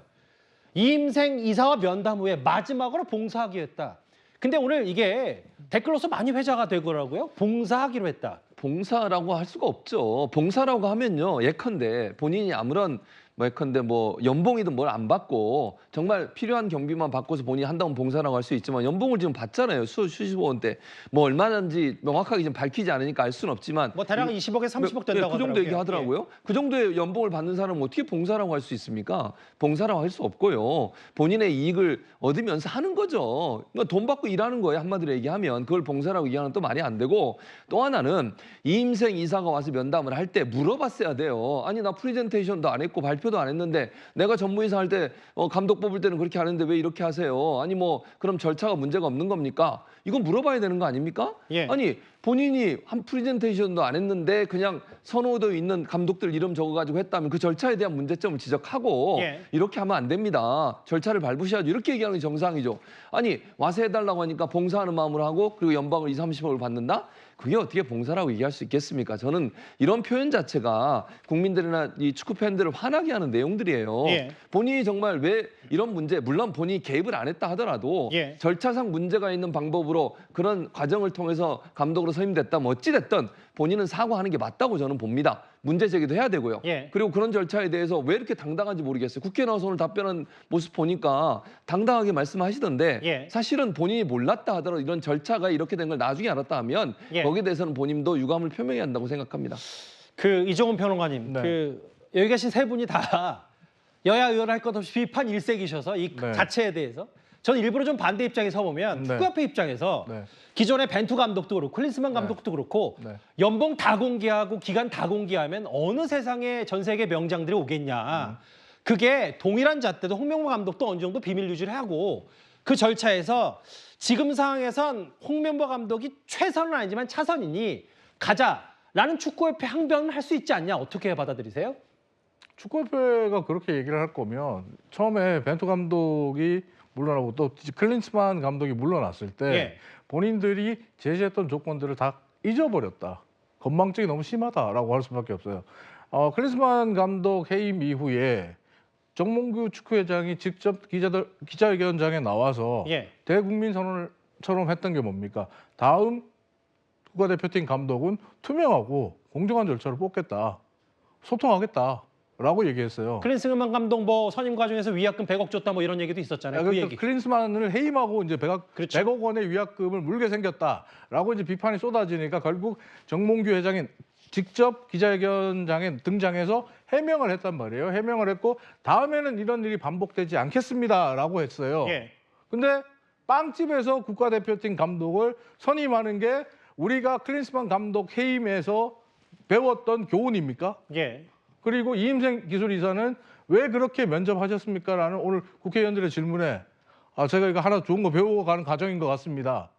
이임생 이사와 면담 후에 마지막으로 봉사하기로 했다. 근데 오늘 이게 댓글로서 많이 회자가 되더라고요. 봉사하기로 했다. 봉사라고 할 수가 없죠. 봉사라고 하면요. 예컨대 본인이 아무런 예컨대 연봉이든 뭘 안 받고 정말 필요한 경비만 받고서 본인이 한다면 봉사라고 할 수 있지만 연봉을 지금 받잖아요. 수십억 원대. 얼마든지 명확하게 지금 밝히지 않으니까 알 수는 없지만 대략 20억에서 30억 된다고 그 정도 얘기하더라고요. 예. 그 정도의 연봉을 받는 사람은 어떻게 봉사라고 할 수 있습니까? 봉사라고 할 수 없고요. 본인의 이익을 얻으면서 하는 거죠. 그러니까 돈 받고 일하는 거예요. 한마디로 얘기하면. 그걸 봉사라고 얘기하는 또 말이 안 되고 또 하나는 이임생 이사가 와서 면담을 할 때 물어봤어야 돼요. 아니 나 프레젠테이션도 안 했고 발표 발표도 안 했는데 내가 전무이사 할 때 감독 뽑을 때는 그렇게 하는데 왜 이렇게 하세요? 아니 뭐 그럼 절차가 문제가 없는 겁니까? 이건 물어봐야 되는 거 아닙니까? 예. 아니 본인이 한 프레젠테이션도 안 했는데 그냥 선호도 있는 감독들 이름 적어가지고 했다면 그 절차에 대한 문제점을 지적하고 예. 이렇게 하면 안 됩니다. 절차를 밟으셔야죠. 이렇게 얘기하는 게 정상이죠. 아니 와서 해달라고 하니까 봉사하는 마음으로 하고 그리고 연방을 20, 30억을 받는다? 그게 어떻게 봉사라고 얘기할 수 있겠습니까? 저는 이런 표현 자체가 국민들이나 이 축구 팬들을 화나게 하는 내용들이에요. 예. 본인이 정말 왜 이런 문제, 물론 본인이 개입을 안 했다 하더라도 예. 절차상 문제가 있는 방법으로 그런 과정을 통해서 감독으로 선임됐다면 어찌됐든 본인은 사과하는 게 맞다고 저는 봅니다. 문제 제기도 해야 되고요. 예. 그리고 그런 절차에 대해서 왜 이렇게 당당한지 모르겠어요. 국회에 나와서 오늘 답변한 모습 보니까 당당하게 말씀하시던데 예. 사실은 본인이 몰랐다 하더라도 이런 절차가 이렇게 된 걸 나중에 알았다 하면 예. 거기에 대해서는 본인도 유감을 표명해야 한다고 생각합니다. 그 이종훈 평론가님, 네. 그 여기 계신 세 분이 다 여야 의원 할 것 없이 비판 일색이셔서 이 네. 자체에 대해서 저는 일부러 좀 반대 입장에 서보면 네. 축구협회 입장에서 네. 기존의 벤투 감독도 그렇고 클린스만 감독도 그렇고 네. 연봉 다 공개하고 기간 다 공개하면 어느 세상에 전 세계 명장들이 오겠냐. 그게 동일한 잣대도 홍명보 감독도 어느 정도 비밀 유지를 하고 그 절차에서 지금 상황에선 홍명보 감독이 최선은 아니지만 차선이니 가자라는 축구협회 항변을 할 수 있지 않냐. 어떻게 받아들이세요? 축구협회가 그렇게 얘기를 할 거면 처음에 벤투 감독이 물러나고 또 클린스만 감독이 물러났을 때 예. 본인들이 제시했던 조건들을 다 잊어버렸다. 건망증이 너무 심하다라고 할 수밖에 없어요. 클린스만 감독 해임 이후에 정몽규 축구회장이 직접 기자회견장에 나와서 예. 대국민 선언처럼 했던 게 뭡니까? 다음 국가대표팀 감독은 투명하고 공정한 절차를 뽑겠다. 소통하겠다라고 얘기했어요. 클린스만 감독 뭐 선임 과정에서 위약금 100억 줬다 뭐 이런 얘기도 있었잖아요. 그 그러니까 얘기. 클린스만을 해임하고 이제 100억 원의 위약금을 물게 생겼다라고 이제 비판이 쏟아지니까 결국 정몽규 회장이 직접 기자회견장에 등장해서 해명을 했단 말이에요. 해명을 했고 다음에는 이런 일이 반복되지 않겠습니다라고 했어요. 예. 근데 빵집에서 국가대표팀 감독을 선임하는 게 우리가 클린스만 감독 해임에서 배웠던 교훈입니까? 예. 그리고 이임생 기술이사는 왜 그렇게 면접하셨습니까? 라는 오늘 국회의원들의 질문에 제가 이거 하나 좋은 거 배워가는 과정인 것 같습니다.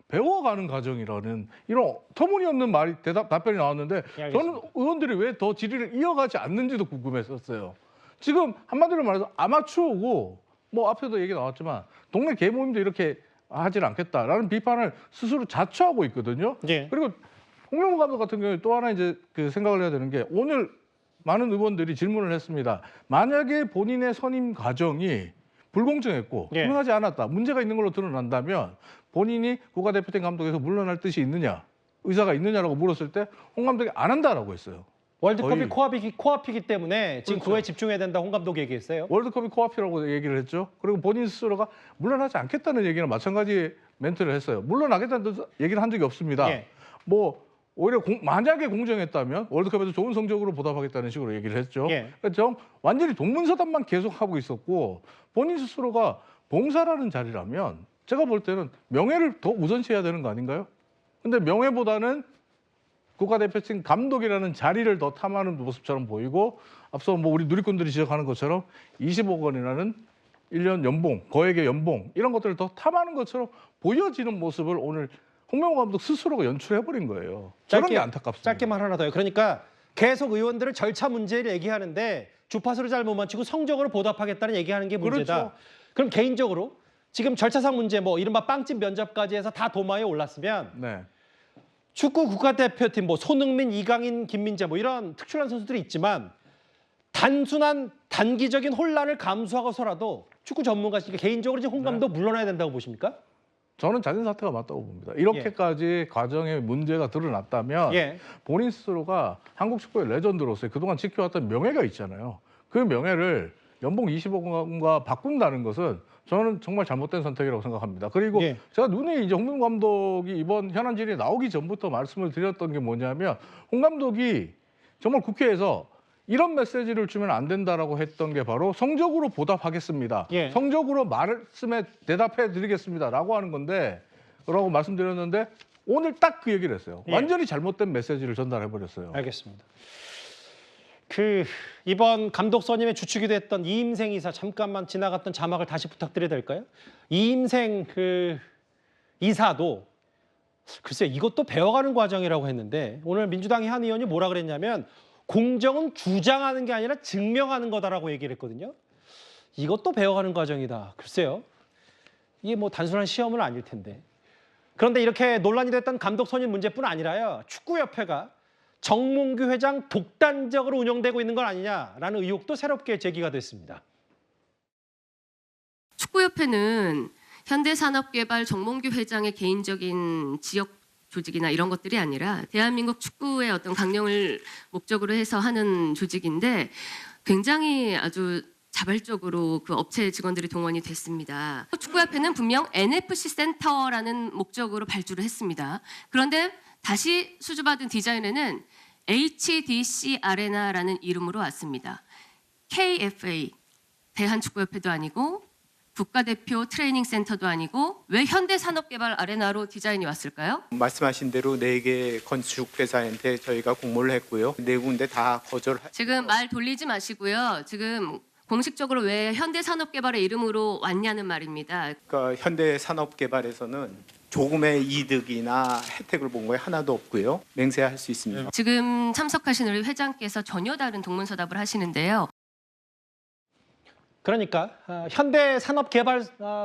배워가는 과정이라는 이런 터무니없는 답변이 나왔는데 예, 저는 의원들이 왜 더 질의를 이어가지 않는지도 궁금했었어요. 지금 한마디로 말해서 아마추어고 뭐 앞에도 얘기 나왔지만 동네 개모임도 이렇게 하질 않겠다라는 비판을 스스로 자초하고 있거든요. 예. 그리고 홍명보 감독 같은 경우에 또 하나 이제 그 생각을 해야 되는 게 오늘 많은 의원들이 질문을 했습니다. 만약에 본인의 선임 과정이 불공정했고 예. 투명하지 않았다. 문제가 있는 걸로 드러난다면 본인이 국가대표팀 감독에서 물러날 뜻이 있느냐, 의사가 있느냐라고 물었을 때 홍 감독이 안 한다라고 했어요. 월드컵이 거의. 코앞이기 때문에 지금 그렇죠. 그거에 집중해야 된다 홍 감독이 얘기했어요. 월드컵이 코앞이라고 얘기를 했죠. 그리고 본인 스스로가 물러나지 않겠다는 얘기는 마찬가지 멘트를 했어요. 물러나겠다는 얘기를 한 적이 없습니다. 예. 뭐 오히려 만약에 공정했다면 월드컵에서 좋은 성적으로 보답하겠다는 식으로 얘기를 했죠. 예. 그러니까 완전히 동문서답만 계속하고 있었고 본인 스스로가 봉사라는 자리라면 제가 볼 때는 명예를 더 우선시해야 되는 거 아닌가요? 근데 명예보다는 국가대표팀 감독이라는 자리를 더 탐하는 모습처럼 보이고 앞서 뭐 우리 누리꾼들이 지적하는 것처럼 20억 원이라는 1년 연봉, 거액의 연봉 이런 것들을 더 탐하는 것처럼 보여지는 모습을 오늘 홍명보 감독 스스로가 연출해버린 거예요. 저런 게 안타깝습니다. 짧게만 하나 더요. 그러니까 계속 의원들은 절차 문제를 얘기하는데 주파수를 잘 못 맞추고 성적으로 보답하겠다는 얘기하는 게 문제다. 그렇죠. 그럼 개인적으로 지금 절차상 문제 뭐 이른바 빵집 면접까지 해서 다 도마에 올랐으면 네. 축구 국가대표팀 뭐 손흥민, 이강인, 김민재 뭐 이런 특출난 선수들이 있지만 단순한 단기적인 혼란을 감수하고서라도 축구 전문가시니까 개인적으로 지금 홍 감독 물러나야 된다고 보십니까? 저는 자진 사퇴가 맞다고 봅니다. 이렇게까지 과정에 문제가 드러났다면 예. 본인 스스로가 한국 축구의 레전드로서 그동안 지켜왔던 명예가 있잖아요. 그 명예를 연봉 20억 원과 바꾼다는 것은 저는 정말 잘못된 선택이라고 생각합니다. 그리고 예. 제가 눈에 이제 홍명보 감독이 이번 현안 질의에 나오기 전부터 말씀을 드렸던 게 뭐냐면 홍 감독이 정말 국회에서 이런 메시지를 주면 안 된다라고 했던 게 바로 성적으로 보답하겠습니다. 예. 성적으로 말씀에 대답해 드리겠습니다라고 하는 건데 라고 말씀드렸는데 오늘 딱 그 얘기를 했어요. 예. 완전히 잘못된 메시지를 전달해 버렸어요. 알겠습니다. 이번 감독 선임의 주축이 됐던 이임생 이사 잠깐만 지나갔던 자막을 다시 부탁드려도 될까요? 이임생 이사도 글쎄 이것도 배워가는 과정이라고 했는데 오늘 민주당의 한 의원이 뭐라 그랬냐면 공정은 주장하는 게 아니라 증명하는 거다라고 얘기를 했거든요. 이것도 배워가는 과정이다. 글쎄요. 이게 뭐 단순한 시험은 아닐 텐데. 그런데 이렇게 논란이 됐던 감독 선임 문제뿐 아니라요. 축구협회가 정몽규 회장 독단적으로 운영되고 있는 건 아니냐라는 의혹도 새롭게 제기가 됐습니다. 축구협회는 현대산업개발 정몽규 회장의 개인적인 지역 조직이나 이런 것들이 아니라 대한민국 축구의 어떤 강령을 목적으로 해서 하는 조직인데 굉장히 아주 자발적으로 그 업체 직원들이 동원이 됐습니다. 축구협회는 분명 NFC 센터라는 목적으로 발주를 했습니다. 그런데 다시 수주받은 디자인에는 HDC 아레나라는 이름으로 왔습니다. KFA, 대한축구협회도 아니고 국가대표 트레이닝 센터도 아니고 왜 현대산업개발 아레나로 디자인이 왔을까요? 말씀하신 대로 4개 건축 회사한테 저희가 공모를 했고요. 4군데 다 거절을. 지금 말 돌리지 마시고요. 지금 공식적으로 왜 현대산업개발의 이름으로 왔냐는 말입니다. 그러니까 현대산업개발에서는 조금의 이득이나 혜택을 본 거에 하나도 없고요. 맹세할 수 있습니다. 지금 참석하신 우리 회장께서 전혀 다른 동문서답을 하시는데요. 그러니까 현대산업개발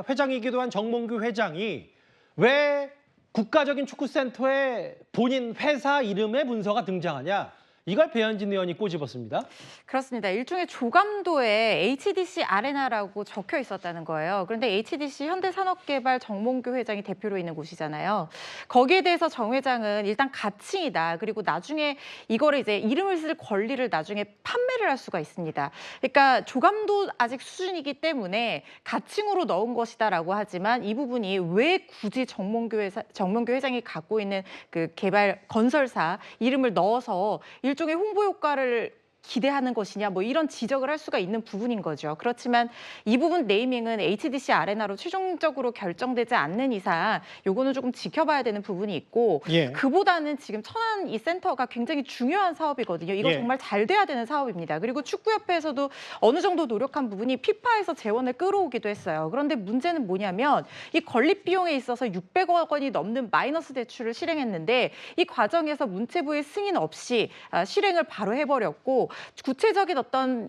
회장이기도 한 정몽규 회장이 왜 국가적인 축구센터에 본인 회사 이름의 문서가 등장하냐. 이걸 배현진 의원이 꼬집었습니다. 그렇습니다. 일종의 조감도에 HDC 아레나라고 적혀 있었다는 거예요. 그런데 HDC 현대산업개발 정몽규 회장이 대표로 있는 곳이잖아요. 거기에 대해서 정 회장은 일단 가칭이다. 그리고 나중에 이거를 이제 이름을 쓸 권리를 나중에 판매를 할 수가 있습니다. 그러니까 조감도 아직 수준이기 때문에 가칭으로 넣은 것이다라고 하지만 이 부분이 왜 굳이 정몽규 회장이 갖고 있는 그 개발 건설사 이름을 넣어서 일종의 홍보 효과를 기대하는 것이냐 뭐 이런 지적을 할 수가 있는 부분인 거죠. 그렇지만 이 부분 네이밍은 HDC 아레나로 최종적으로 결정되지 않는 이상 요거는 조금 지켜봐야 되는 부분이 있고 그보다는 지금 천안 이 센터가 굉장히 중요한 사업이거든요. 이거 정말 잘 돼야 되는 사업입니다. 그리고 축구협회에서도 어느 정도 노력한 부분이 피파에서 재원을 끌어오기도 했어요. 그런데 문제는 뭐냐면 이 건립 비용에 있어서 600억 원이 넘는 마이너스 대출을 실행했는데 이 과정에서 문체부의 승인 없이 실행을 바로 해버렸고 구체적인 어떤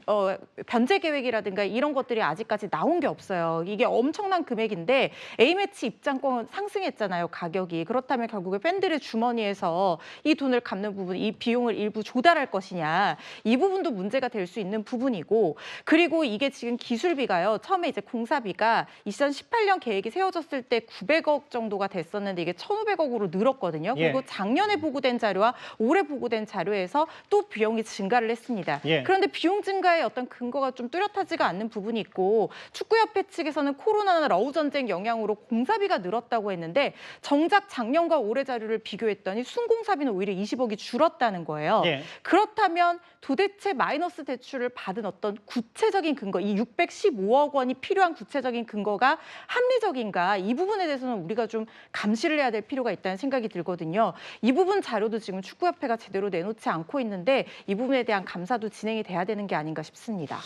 변제 계획이라든가 이런 것들이 아직까지 나온 게 없어요. 이게 엄청난 금액인데 A매치 입장권 상승했잖아요, 가격이. 그렇다면 결국에 팬들의 주머니에서 이 돈을 갚는 부분, 이 비용을 일부 조달할 것이냐. 이 부분도 문제가 될 수 있는 부분이고 그리고 이게 지금 기술비가요. 처음에 이제 공사비가 2018년 계획이 세워졌을 때 900억 정도가 됐었는데 이게 1,500억으로 늘었거든요. 그리고 작년에 보고된 자료와 올해 보고된 자료에서 또 비용이 증가를 했습니다. 그런데 비용 증가의 어떤 근거가 좀 뚜렷하지가 않는 부분이 있고 축구협회 측에서는 코로나나 러우 전쟁 영향으로 공사비가 늘었다고 했는데 정작 작년과 올해 자료를 비교했더니 순공사비는 오히려 20억이 줄었다는 거예요. 그렇다면 도대체 마이너스 대출을 받은 어떤 구체적인 근거, 이 615억 원이 필요한 구체적인 근거가 합리적인가? 이 부분에 대해서는 우리가 좀 감시를 해야 될 필요가 있다는 생각이 들거든요. 이 부분 자료도 지금 축구협회가 제대로 내놓지 않고 있는데 이 부분에 대한 감사도 진행이 돼야 되는 게 아닌가 싶습니다.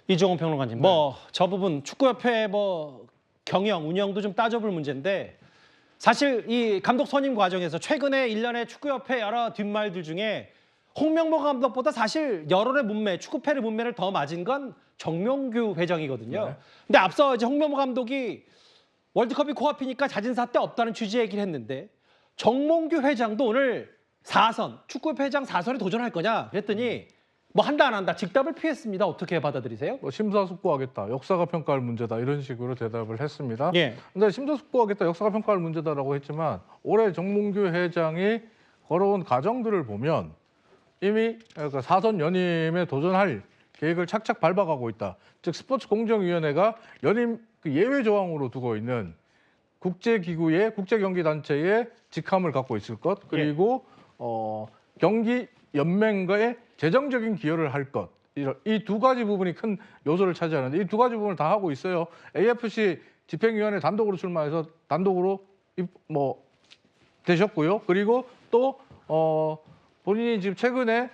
이종훈 평론가님, 저 부분 축구협회 경영, 운영도 좀 따져볼 문제인데 사실 이 감독 선임 과정에서 최근에 일련의 축구협회 여러 뒷말들 중에 홍명보 감독보다 사실 여론의 문매, 축구팬의 문매를 더 맞은 건 정몽규 회장이거든요. 근데 앞서 이제 홍명보 감독이 월드컵이 코앞이니까 자진사 때 없다는 취지의 얘기를 했는데 정몽규 회장도 오늘 4선, 축구협회 회장 4선에 도전할 거냐 그랬더니 뭐 한다 안 한다 직답을 피했습니다. 어떻게 받아들이세요? 심사숙고하겠다. 역사가 평가할 문제다. 이런 식으로 대답을 했습니다. 근데 심사숙고하겠다. 역사가 평가할 문제다라고 했지만 올해 정몽규 회장이 걸어온 과정들을 보면 이미 그러니까 4선 연임에 도전할 계획을 착착 밟아가고 있다. 즉 스포츠공정위원회가 연임 예외 조항으로 두고 있는 국제기구의 국제경기단체의 직함을 갖고 있을 것 그리고 경기 연맹과의 재정적인 기여를 할 것. 이 두 가지 부분이 큰 요소를 차지하는데 이 두 가지 부분을 다 하고 있어요. AFC 집행위원회 단독으로 출마해서 단독으로 되셨고요. 그리고 또 본인이 지금 최근에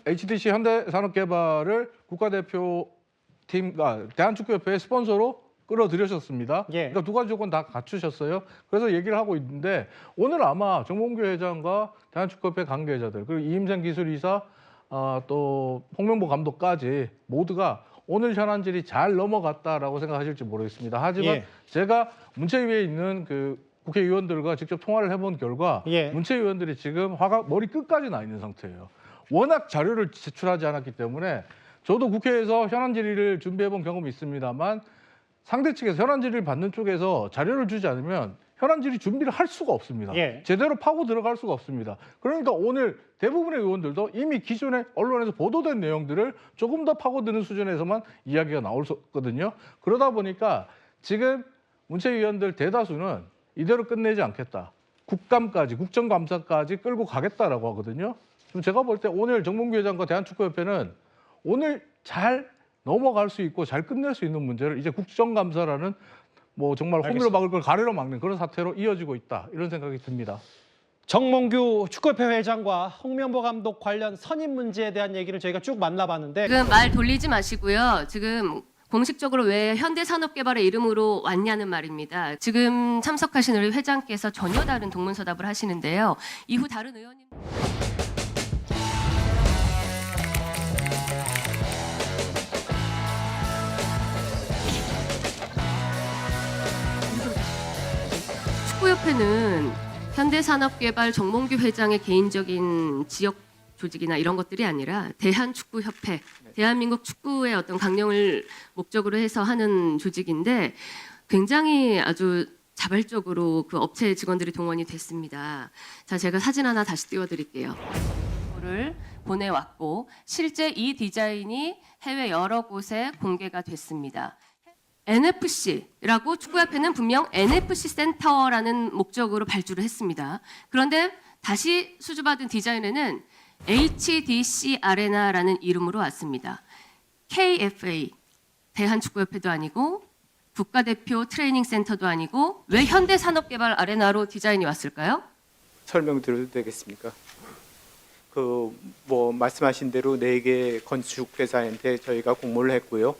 HTC 현대산업개발을 국가대표팀과 대한축구협회의 스폰서로 끌어들여셨습니다. 그러니까 두 가지 조건 다 갖추셨어요. 그래서 얘기를 하고 있는데 오늘 아마 정몽규 회장과 대한축구협회 관계자들 그리고 이임생 기술이사 또 홍명보 감독까지 모두가 오늘 현안질이 잘 넘어갔다라고 생각하실지 모르겠습니다. 하지만 제가 문체위에 있는 그 국회의원들과 직접 통화를 해본 결과 문체위원들이 지금 화가 머리 끝까지 나 있는 상태예요. 워낙 자료를 제출하지 않았기 때문에 저도 국회에서 현안 질의를 준비해본 경험이 있습니다만 상대 측에서 현안 질의를 받는 쪽에서 자료를 주지 않으면 현안 질의 준비를 할 수가 없습니다. 제대로 파고 들어갈 수가 없습니다. 그러니까 오늘 대부분의 의원들도 이미 기존에 언론에서 보도된 내용들을 조금 더 파고드는 수준에서만 이야기가 나오거든요. 그러다 보니까 지금 문체위원들 대다수는 이대로 끝내지 않겠다. 국감까지, 국정감사까지 끌고 가겠다라고 하거든요. 그럼 제가 볼 때 오늘 정몽규 회장과 대한축구협회는 오늘 잘 넘어갈 수 있고 잘 끝낼 수 있는 문제를 이제 국정감사라는 뭐 정말 호미로 막을 걸 가래로 막는 그런 사태로 이어지고 있다. 이런 생각이 듭니다. 정몽규 축구협회 회장과 홍명보 감독 관련 선임 문제에 대한 얘기를 저희가 쭉 만나봤는데 지금 말 돌리지 마시고요. 지금 공식적으로 왜 현대산업개발의 이름으로 왔냐는 말입니다. 지금 참석하신 우리 회장께서 전혀 다른 동문서답을 하시는데요. 이후 다른 의원님 축구협회는 현대산업개발 정몽규 회장의 개인적인 지역 조직이나 이런 것들이 아니라 대한축구협회, 대한민국 축구의 어떤 강령을 목적으로 해서 하는 조직인데 굉장히 아주 자발적으로 그 업체 직원들이 동원이 됐습니다. 자, 제가 사진 하나 다시 띄워드릴게요. 를 보내왔고 실제 이 디자인이 해외 여러 곳에 공개가 됐습니다. NFC라고 축구협회는 분명 NFC 센터라는 목적으로 발주를 했습니다. 그런데 다시 수주받은 디자인에는 HDC 아레나라는 이름으로 왔습니다. KFA, 대한축구협회도 아니고 국가대표 트레이닝 센터도 아니고 왜 현대산업개발 아레나로 디자인이 왔을까요? 설명드려도 되겠습니까? 그 뭐 말씀하신 대로 4개 건축 회사한테 저희가 공모를 했고요.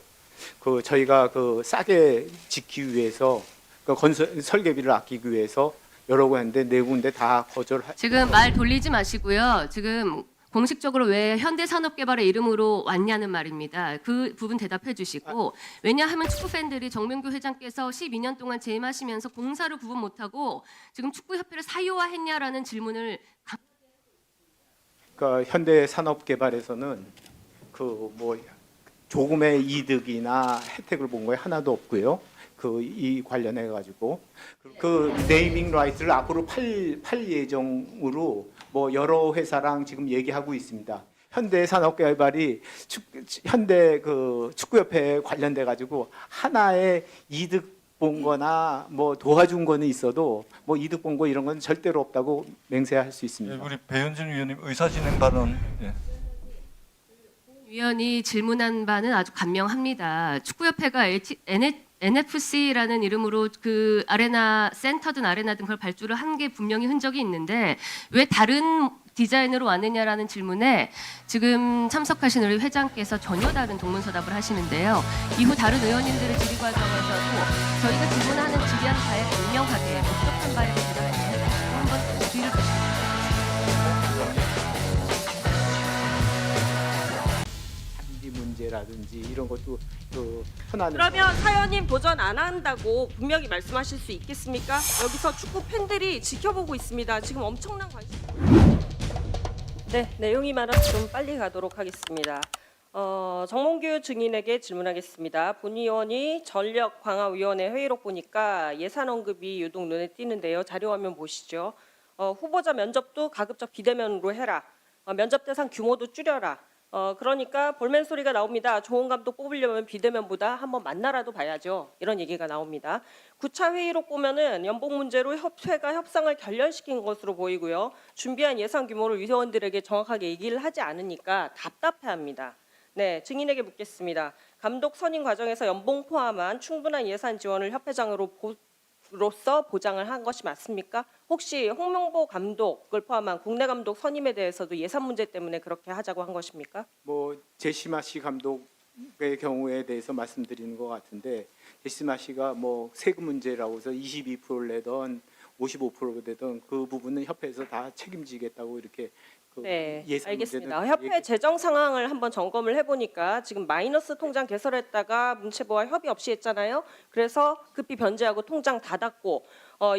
그 저희가 그 싸게 짓기 위해서 그 건설 설계비를 아끼기 위해서 여러 군데 4군데 다 거절하. 지금 말 돌리지 마시고요. 지금 공식적으로 왜 현대산업개발의 이름으로 왔냐는 말입니다. 그 부분 대답해 주시고 왜냐하면 축구 팬들이 정명규 회장께서 12년 동안 재임하시면서 공사를 구분 못하고 지금 축구협회를 사유화했냐라는 질문을 그러니까 현대산업개발에서는 그 뭐 조금의 이득이나 혜택을 본 거에 하나도 없고요. 그 이 관련해 가지고 그 네이밍 라이트를 앞으로 팔 예정으로 뭐 여러 회사랑 지금 얘기하고 있습니다. 현대산업개발이 현대 그 축구협회에 관련돼 가지고 하나의 이득 본 거나 뭐 도와준 거는 있어도 뭐 이득 본 거 이런 건 절대로 없다고 맹세할 수 있습니다. 우리 배현진 위원님 의사진행 발언. 위원이 질문한 바는 아주 간명합니다. 축구협회가 NFC라는 이름으로 그 아레나 센터든 아레나든 그걸 발주를 한 게 분명히 흔적이 있는데 왜 다른 디자인으로 왔느냐라는 질문에 지금 참석하신 우리 회장께서 전혀 다른 동문서답을 하시는데요. 이후 다른 의원님들의 질의 과정에서도 저희가 질문하는 질의한 바에 분명하게 목격한 바에 대해서 한번 주의를 주시겠습니다. 문제라든지 이런 것도 그 현안을 그러면 사연인 보전 안 한다고 분명히 말씀하실 수 있겠습니까? 여기서 축구 팬들이 지켜보고 있습니다. 지금 엄청난 관심. 네, 내용이 많아서 좀 빨리 가도록 하겠습니다. 정몽규 증인에게 질문하겠습니다. 본 의원이 전력광화위원회 회의록 보니까 예산 언급이 유독 눈에 띄는데요. 자료화면 보시죠. 후보자 면접도 가급적 비대면으로 해라. 면접 대상 규모도 줄여라. 그러니까 볼멘 소리가 나옵니다. 좋은 감독 뽑으려면 비대면보다 한번 만나라도 봐야죠. 이런 얘기가 나옵니다. 9차 회의록 보면은 연봉 문제로 협회가 협상을 결렬시킨 것으로 보이고요. 준비한 예산 규모를 위원들에게 정확하게 얘기를 하지 않으니까 답답해합니다. 네, 증인에게 묻겠습니다. 감독 선임 과정에서 연봉 포함한 충분한 예산 지원을 협회장으로 것으로서 보장을 한 것이 맞습니까? 혹시 홍명보 감독을 포함한 국내 감독 선임에 대해서도 예산 문제 때문에 그렇게 하자고 한 것입니까? 뭐 제시마 씨 감독의 경우에 대해서 말씀드리는 것 같은데 제시마 씨가 뭐 세금 문제라고 해서 22%를 내던 55%가 되던 그 부분은 협회에서 다 책임지겠다고 이렇게 네, 예산 알겠습니다. 문제는 협회 재정 상황을 한번 점검을 해보니까 지금 마이너스 통장 개설했다가 문체부와 협의 없이 했잖아요. 그래서 급히 변제하고 통장 닫았고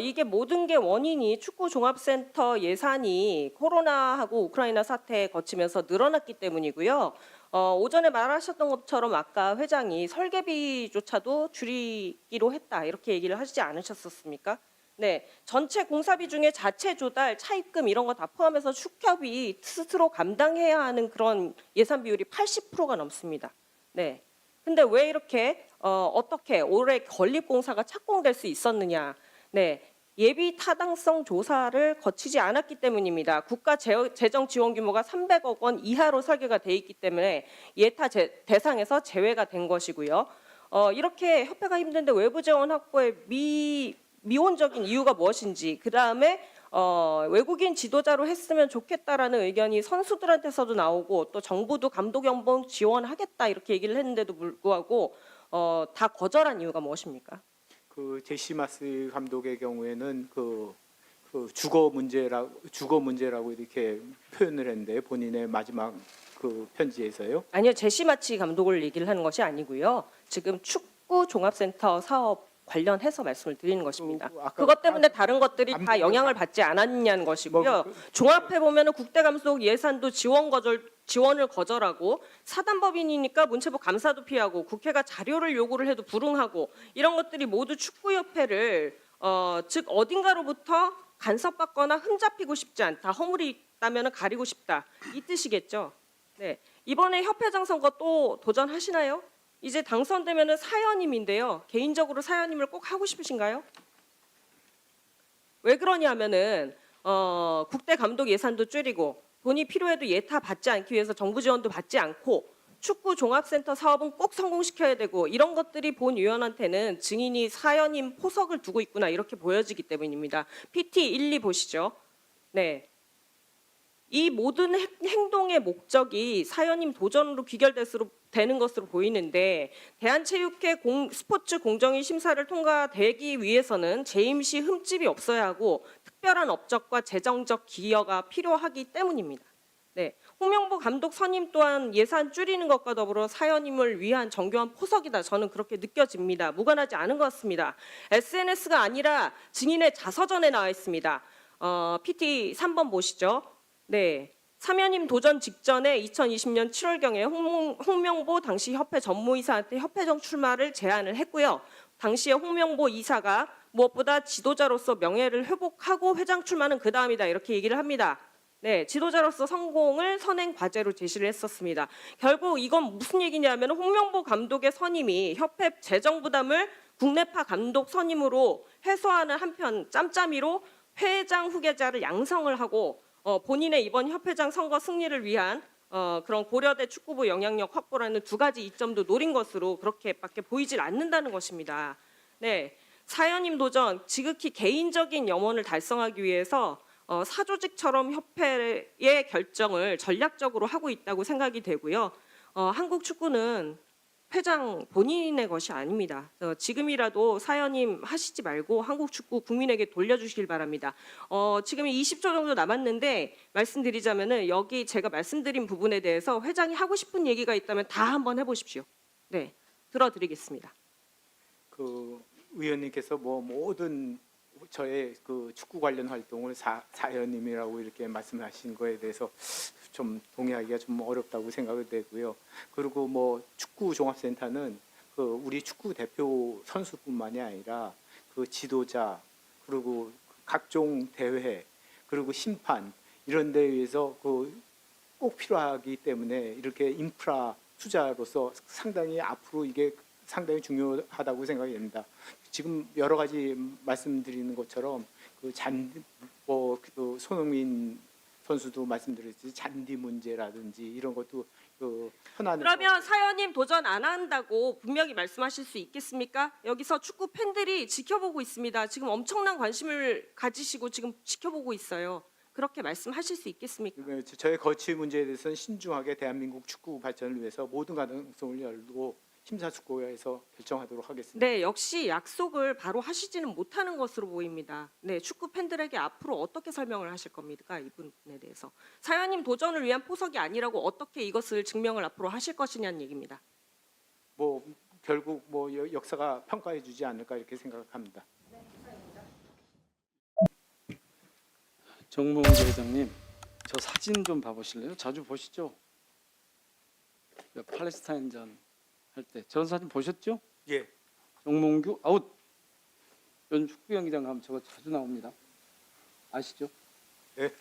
이게 모든 게 원인이 축구 종합센터 예산이 코로나하고 우크라이나 사태 거치면서 늘어났기 때문이고요. 오전에 말하셨던 것처럼 아까 회장이 설계비조차도 줄이기로 했다 이렇게 얘기를 하시지 않으셨었습니까? 네, 전체 공사비 중에 자체 조달, 차입금 이런 거 다 포함해서 축협이 스스로 감당해야 하는 그런 예산 비율이 80%가 넘습니다. 네, 근데 왜 이렇게 어떻게 올해 건립공사가 착공될 수 있었느냐? 네, 예비 타당성 조사를 거치지 않았기 때문입니다. 국가 재정 지원 규모가 300억 원 이하로 설계가 돼 있기 때문에 예타 대상에서 제외가 된 것이고요. 이렇게 협회가 힘든데 외부 재원 확보에 미온적인 이유가 무엇인지, 그 다음에 외국인 지도자로 했으면 좋겠다라는 의견이 선수들한테서도 나오고 또 정부도 감독 연봉 지원하겠다 이렇게 얘기를 했는데도 불구하고 다 거절한 이유가 무엇입니까? 그 제시마스 감독의 경우에는 그 주거 문제라고 이렇게 표현을 했는데 본인의 마지막 그 편지에서요. 아니요, 제시마치 감독을 얘기를 하는 것이 아니고요. 지금 축구 종합센터 사업 관련해서 말씀을 드리는 것입니다. 그것 때문에 다른 것들이 다 영향을 받지 않았냐는 것이고요. 종합해 보면은 국대 감독 예산도 지원을 거절하고 사단법인이니까 문체부 감사도 피하고 국회가 자료를 요구를 해도 불응하고 이런 것들이 모두 축구협회를 즉 어딘가로부터 간섭받거나 흠잡히고 싶지 않다. 허물이 있다면 가리고 싶다. 이 뜻이겠죠. 네, 이번에 협회장 선거 또 도전하시나요? 이제 당선되면은 사연임인데요. 개인적으로 사연임을 꼭 하고 싶으신가요? 왜 그러냐면은 국대 감독 예산도 줄이고 돈이 필요해도 예타 받지 않기 위해서 정부 지원도 받지 않고 축구 종합센터 사업은 꼭 성공시켜야 되고 이런 것들이 본 위원한테는 증인이 사연임 포석을 두고 있구나 이렇게 보여지기 때문입니다. PT 1, 2 보시죠. 네. 이 모든 행동의 목적이 사연임 도전으로 귀결되는 것으로 보이는데 대한체육회 스포츠 공정위 심사를 통과되기 위해서는 재임 시 흠집이 없어야 하고 특별한 업적과 재정적 기여가 필요하기 때문입니다. 네, 홍명보 감독 선임 또한 예산 줄이는 것과 더불어 사연임을 위한 정교한 포석이다. 저는 그렇게 느껴집니다. 무관하지 않은 것 같습니다. SNS가 아니라 증인의 자서전에 나와 있습니다. PT 3번 보시죠. 네, 사면임 도전 직전에 2020년 7월경에 홍명보 당시 협회 전무이사한테 협회장 출마를 제안을 했고요. 당시에 홍명보 이사가 무엇보다 지도자로서 명예를 회복하고 회장 출마는 그 다음이다 이렇게 얘기를 합니다. 네, 지도자로서 성공을 선행 과제로 제시를 했었습니다. 결국 이건 무슨 얘기냐면 홍명보 감독의 선임이 협회 재정 부담을 국내파 감독 선임으로 해소하는 한편 짬짬이로 회장 후계자를 양성을 하고 본인의 이번 협회장 선거 승리를 위한 그런 고려대 축구부 영향력 확보라는 두 가지 이점도 노린 것으로 그렇게밖에 보이질 않는다는 것입니다. 네, 사연임 도전 지극히 개인적인 염원을 달성하기 위해서 사조직처럼 협회의 결정을 전략적으로 하고 있다고 생각이 되고요. 한국 축구는 회장 본인의 것이 아닙니다. 지금이라도 사연임 하시지 말고 한국 축구 국민에게 돌려주시길 바랍니다. 지금 20초 정도 남았는데 말씀드리자면은 여기 제가 말씀드린 부분에 대해서 회장이 하고 싶은 얘기가 있다면 다 한번 해보십시오. 네, 들어드리겠습니다. 그 의원님께서 뭐 모든 저의 그 축구 관련 활동을 사연임이라고 이렇게 말씀하신 거에 대해서 좀 동의하기가 좀 어렵다고 생각이 되고요. 그리고 뭐 축구 종합센터는 그 우리 축구 대표 선수뿐만이 아니라 그 지도자 그리고 각종 대회 그리고 심판 이런 데에 의해서 그 꼭 필요하기 때문에 이렇게 인프라 투자로서 상당히 앞으로 이게 상당히 중요하다고 생각이 됩니다. 지금 여러 가지 말씀드리는 것처럼 그 손흥민 선수도 말씀드렸듯이 잔디 문제라든지 이런 것도 그 현안을 그러면 사연님 도전 안 한다고 분명히 말씀하실 수 있겠습니까? 여기서 축구 팬들이 지켜보고 있습니다. 지금 엄청난 관심을 가지시고 지금 지켜보고 있어요. 그렇게 말씀하실 수 있겠습니까? 저의 거취 문제에 대해서는 신중하게 대한민국 축구 발전을 위해서 모든 가능성을 열고 심사숙고해서 결정하도록 하겠습니다. 네, 역시 약속을 바로 하시지는 못하는 것으로 보입니다. 네, 축구 팬들에게 앞으로 어떻게 설명을 하실 겁니까? 이 부분에 대해서. 사연님 도전을 위한 포석이 아니라고 어떻게 이것을 증명을 앞으로 하실 것이냐는 얘기입니다. 뭐 결국 뭐 역사가 평가해 주지 않을까 이렇게 생각합니다. 정몽규 회장님, 저 사진 좀 봐보실래요? 자주 보시죠? 팔레스타인전 할 때 저런 사진 보셨죠? 예. 정몽규 아웃. 요즘 축구 경기장 가면 저거 자주 나옵니다. 아시죠? 네.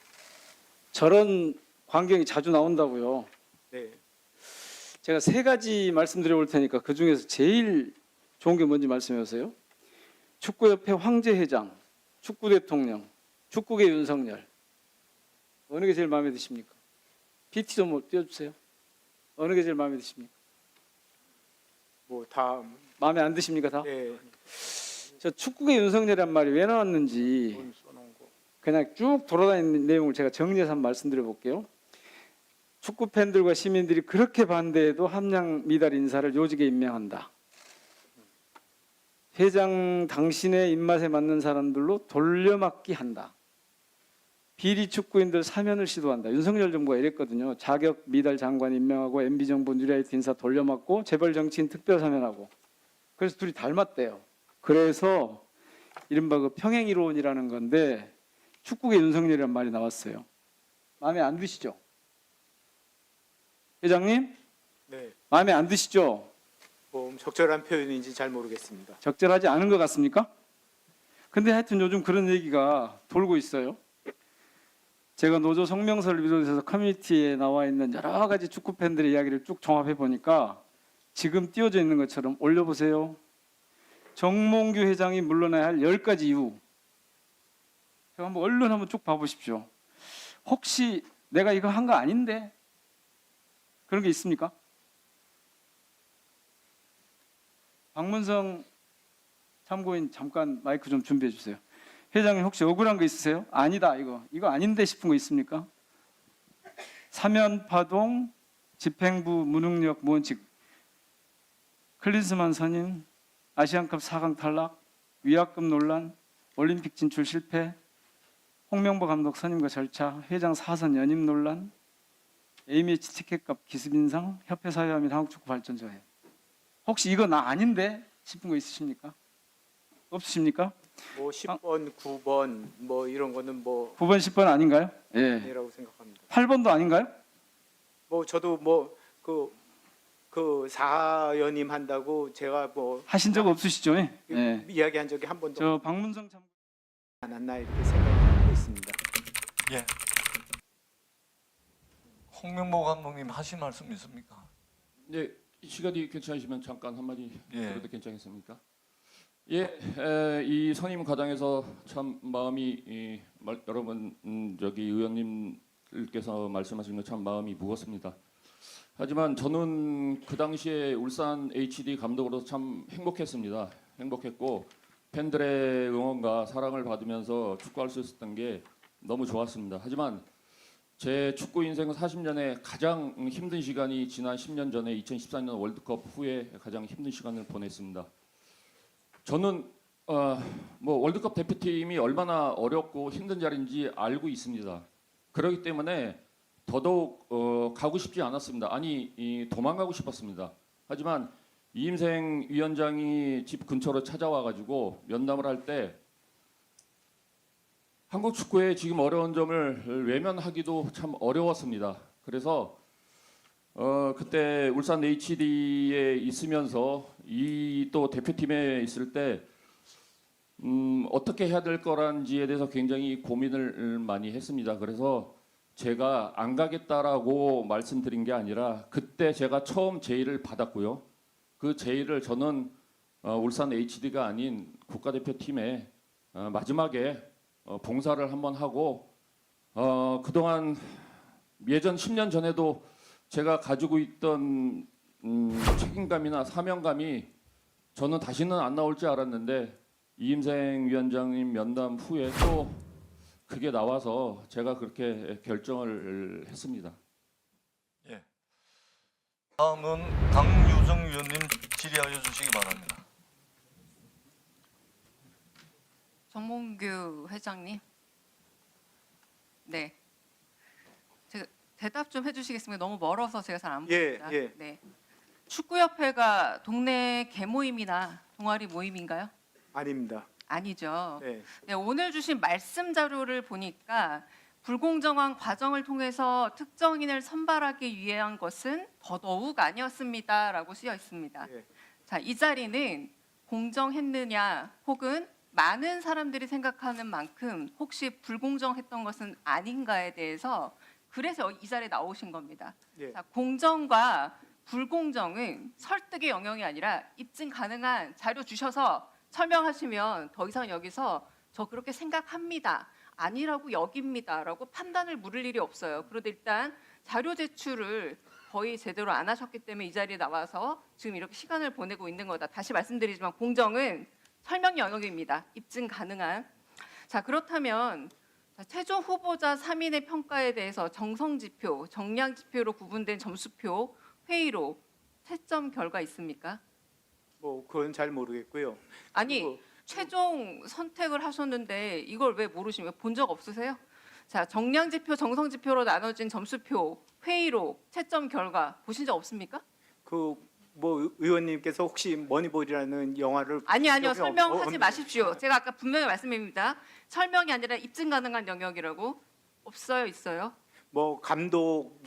저런 광경이 자주 나온다고요. 네. 제가 3가지 말씀드려 볼 테니까 그 중에서 제일 좋은 게 뭔지 말씀해 보세요. 축구협회 황제 회장, 축구 대통령, 축구계 윤석열. 어느 게 제일 마음에 드십니까? PT 좀 띄워주세요. 어느 게 제일 마음에 드십니까? 뭐 다 마음에 안 드십니까 다? 네. 저 축구계 윤석열이란 말이 왜 나왔는지 그냥 쭉 돌아다니는 내용을 제가 정리해서 한번 말씀드려 볼게요. 축구 팬들과 시민들이 그렇게 반대해도 함량 미달 인사를 요직에 임명한다. 회장 당신의 입맛에 맞는 사람들로 돌려막기 한다. 비리 축구인들 사면을 시도한다. 윤석열 정부가 이랬거든요. 자격 미달 장관 임명하고 MB정부 뉴라이트 인사 돌려막고 재벌 정치인 특별 사면하고. 그래서 둘이 닮았대요. 그래서 이른바 그 평행이론이라는 건데 축구계 윤석열이라는 말이 나왔어요. 마음에 안 드시죠? 회장님? 네. 마음에 안 드시죠? 뭐 적절한 표현인지 잘 모르겠습니다. 적절하지 않은 것 같습니까? 근데 하여튼 요즘 그런 얘기가 돌고 있어요. 제가 노조 성명서를 비롯해서 커뮤니티에 나와 있는 여러 가지 축구 팬들의 이야기를 쭉 종합해 보니까 지금 띄워져 있는 것처럼 올려보세요. 정몽규 회장이 물러나야 할 10가지 이유. 제가 한번 얼른 한번 쭉 봐보십시오. 혹시 내가 이거 한 거 아닌데? 그런 게 있습니까? 박문성 참고인 잠깐 마이크 좀 준비해 주세요. 회장님 혹시 억울한 거 있으세요? 아니다 이거 아닌데 싶은 거 있습니까? 사면파동, 집행부 무능력 무원칙, 클린스만 선임, 아시안컵 4강 탈락, 위약금 논란, 올림픽 진출 실패, 홍명보 감독 선임과 절차, 회장 사선 연임 논란, A매치 티켓값 기습 인상, 협회 사회화 및 한국축구 발전 저해. 혹시 이거 나 아닌데 싶은 거 있으십니까? 없으십니까? 뭐 10번, 9번 뭐 이런 거는 뭐 9번, 10번 아닌가요? 예. 아니라고 생각합니다. 8번도 아닌가요? 뭐 저도 뭐 그 사연임 한다고 제가 뭐 하신 적 없으시죠? 예. 이야기한 적이 한 번도 저 박문성 참 않았나 이렇게 생각하고 있습니다. 예. 홍명보 감독님 하실 말씀 있습니까? 네, 시간이 괜찮으시면 잠깐 한마디 예. 드려도 괜찮겠습니까? 예, 이 선임 과정에서 참 마음이 여러분 저기 의원님께서 말씀하신 것 참 마음이 무겁습니다. 하지만 저는 그 당시에 울산 HD 감독으로서 참 행복했습니다. 행복했고 팬들의 응원과 사랑을 받으면서 축구할 수 있었던 게 너무 좋았습니다. 하지만 제 축구 인생 40년에 가장 힘든 시간이 지난 10년 전에 2014년 월드컵 후에 가장 힘든 시간을 보냈습니다. 저는 뭐 월드컵 대표팀이 얼마나 어렵고 힘든 자리인지 알고 있습니다. 그렇기 때문에 더더욱 가고 싶지 않았습니다. 아니 도망가고 싶었습니다. 하지만 이임생 위원장이 집 근처로 찾아와가지고 면담을 할 때 한국 축구의 지금 어려운 점을 외면하기도 참 어려웠습니다. 그래서 그때 울산 HD에 있으면서 이 또 대표팀에 있을 때 어떻게 해야 될 거란지에 대해서 굉장히 고민을 많이 했습니다. 그래서 제가 안 가겠다라고 말씀드린 게 아니라 그때 제가 처음 제의를 받았고요. 그 제의를 저는 울산 HD가 아닌 국가대표팀에 마지막에 봉사를 한번 하고 그동안 예전 10년 전에도 제가 가지고 있던 책임감이나 사명감이 저는 다시는 안 나올 줄 알았는데 이임생 위원장님 면담 후에 또 그게 나와서 제가 그렇게 결정을 했습니다. 예. 다음은 강유정 위원님 질의하여 주시기 바랍니다. 정몽규 회장님. 네. 제가 대답 좀 해주시겠습니까? 너무 멀어서 제가 잘 안 보입니다. 네. 축구협회가 동네 개모임이나 동아리 모임인가요? 아닙니다. 아니죠. 네. 네, 오늘 주신 말씀 자료를 보니까 불공정한 과정을 통해서 특정인을 선발하기 위한 것은 더더욱 아니었습니다라고 쓰여 있습니다. 네. 자, 이 자리는 공정했느냐 혹은 많은 사람들이 생각하는 만큼 혹시 불공정했던 것은 아닌가에 대해서 그래서 이 자리에 나오신 겁니다. 네. 자, 공정과 불공정은 설득의 영역이 아니라 입증 가능한 자료 주셔서 설명하시면 더 이상 여기서 저 그렇게 생각합니다. 아니라고 여깁니다라고 판단을 물을 일이 없어요. 그런데 일단 자료 제출을 거의 제대로 안 하셨기 때문에 이 자리에 나와서 지금 이렇게 시간을 보내고 있는 거다. 다시 말씀드리지만 공정은 설명 영역입니다. 입증 가능한. 자, 그렇다면 최종 후보자 3인의 평가에 대해서 정성지표, 정량지표로 구분된 점수표, 회의로 채점 결과 있습니까? 뭐 그건 잘 모르겠고요. 아니, 최종 선택을 하셨는데 이걸 왜 모르시면 본 적 없으세요? 자, 정량지표, 정성지표로 나눠진 점수표, 회의로 채점 결과 보신 적 없습니까? 뭐 의원님께서 혹시 머니볼이라는 영화를 아니요, 설명하지 마십시오. 제가 아까 분명히 말씀드립니다. 설명이 아니라 입증 가능한 영역이라고. 없어요, 있어요? 뭐 감독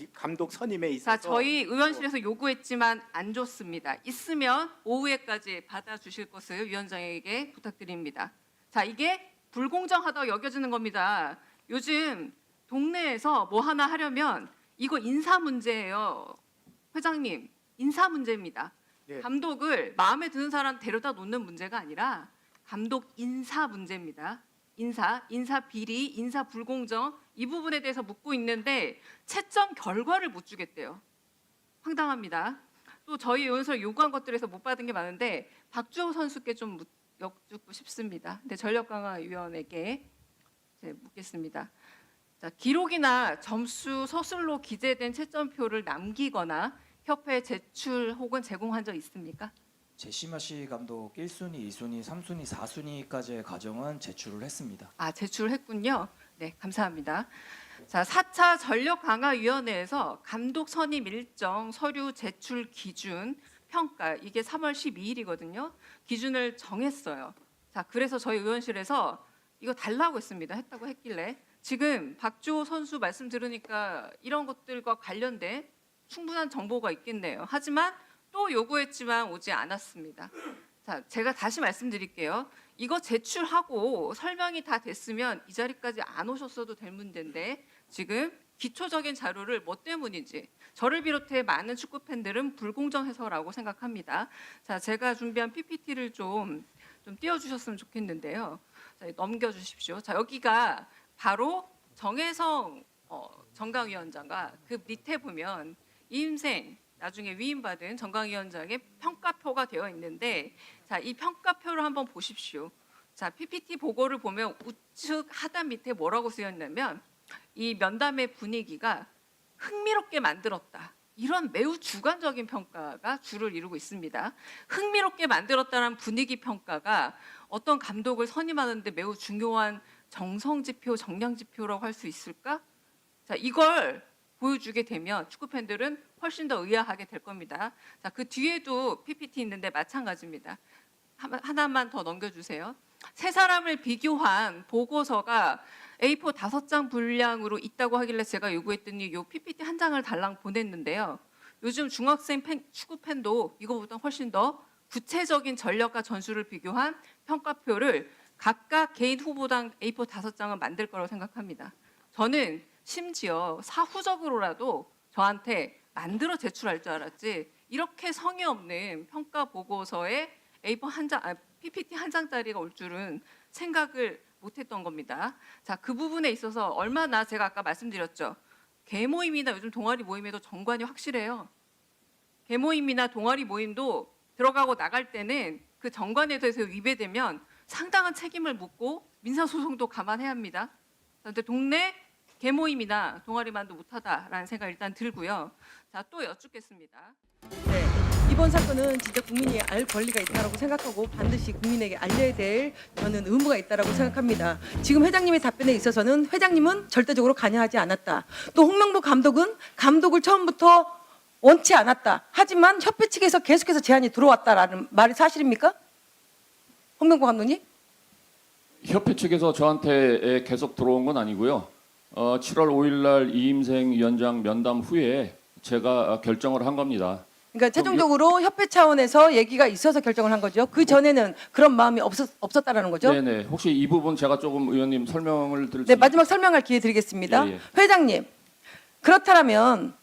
선임에 있어서 자, 저희 의원실에서 요구했지만 안 줬습니다. 있으면 오후에까지 받아주실 것을 위원장에게 부탁드립니다. 자, 이게 불공정하다고 여겨지는 겁니다. 요즘 동네에서 뭐 하나 하려면 이거 인사 문제예요. 회장님, 인사 문제입니다. 네. 감독을 마음에 드는 사람 데려다 놓는 문제가 아니라 감독 인사 문제입니다. 인사 비리, 인사 불공정 이 부분에 대해서 묻고 있는데 채점 결과를 못 주겠대요. 황당합니다. 또 저희 의원실 요구한 것들에서 못 받은 게 많은데 박주호 선수께 좀 여쭙고 싶습니다. 근데 전력강화위원회께 묻겠습니다. 자, 기록이나 점수 서술로 기재된 채점표를 남기거나 협회에 제출 혹은 제공한 적 있습니까? 제시마시 감독 1순위, 2순위, 3순위, 4순위까지의 과정은 제출을 했습니다. 아, 제출했군요. 네, 감사합니다. 자, 4차 전력강화위원회에서 감독 선임 일정, 서류 제출 기준, 평가 이게 3월 12일이거든요. 기준을 정했어요. 자, 그래서 저희 의원실에서 이거 달라고 했습니다. 했다고 했길래 지금 박주호 선수 말씀 들으니까 이런 것들과 관련된 충분한 정보가 있겠네요. 하지만 또 요구했지만 오지 않았습니다. 자, 제가 다시 말씀드릴게요. 이거 제출하고 설명이 다 됐으면 이 자리까지 안 오셨어도 될 문제인데 지금 기초적인 자료를 뭐 때문인지 저를 비롯해 많은 축구 팬들은 불공정해서라고 생각합니다. 자, 제가 준비한 PPT를 좀 띄워주셨으면 좋겠는데요. 자, 넘겨주십시오. 자, 여기가 바로 정혜성 정강위원장과 그 밑에 보면 이임생 나중에 위임받은 정강위원장의 평가표가 되어 있는데 자, 이 평가표를 한번 보십시오. 자, PPT 보고를 보면 우측 하단 밑에 뭐라고 쓰였냐면 이 면담의 분위기가 흥미롭게 만들었다. 이런 매우 주관적인 평가가 주를 이루고 있습니다. 흥미롭게 만들었다는 분위기 평가가 어떤 감독을 선임하는데 매우 중요한 정성지표, 정량지표라고 할 수 있을까? 자, 이걸 보여주게 되면 축구 팬들은 훨씬 더 의아하게 될 겁니다. 자, 그 뒤에도 PPT 있는데 마찬가지입니다. 하나만 더 넘겨주세요. 세 사람을 비교한 보고서가 A4 5장 분량으로 있다고 하길래 제가 요구했더니 요 PPT 한 장을 달랑 보냈는데요. 요즘 중학생 축구 팬도 이거보다 훨씬 더 구체적인 전력과 전술을 비교한 평가표를 각각 개인 후보당 A4 5장을 만들 거라고 생각합니다. 저는 심지어 사후적으로라도 저한테 만들어 제출할 줄 알았지 이렇게 성의 없는 평가 보고서에 A4 한 장, PPT 한 장짜리가 올 줄은 생각을 못했던 겁니다. 자, 그 부분에 있어서 얼마나 제가 아까 말씀드렸죠. 개모임이나 요즘 동아리 모임에도 정관이 확실해요. 개모임이나 동아리 모임도 들어가고 나갈 때는 그 정관에 대해서 위배되면 상당한 책임을 묻고 민사소송도 감안해야 합니다. 그런데 동네 개모임이나 동아리만도 못하다라는 생각 일단 들고요. 자, 또 여쭙겠습니다. 네, 이번 사건은 진짜 국민이 알 권리가 있다고 생각하고 반드시 국민에게 알려야 될 저는 의무가 있다고 생각합니다. 지금 회장님의 답변에 있어서는 회장님은 절대적으로 관여하지 않았다. 또 홍명보 감독은 감독을 처음부터 원치 않았다. 하지만 협회 측에서 계속해서 제안이 들어왔다라는 말이 사실입니까? 홍명보 감독님? 협회 측에서 저한테 계속 들어온 건 아니고요. 7월 5일 날 이임생 위원장 면담 후에 제가 결정을 한 겁니다. 그러니까 최종적으로 협회 차원에서 얘기가 있어서 결정을 한 거죠. 그 전에는 그런 마음이 없었다라는 거죠. 네네. 혹시 이 부분 제가 조금 의원님 설명을 드릴 수 네, 마지막 설명할 기회 드리겠습니다. 예, 예. 회장님, 그렇다면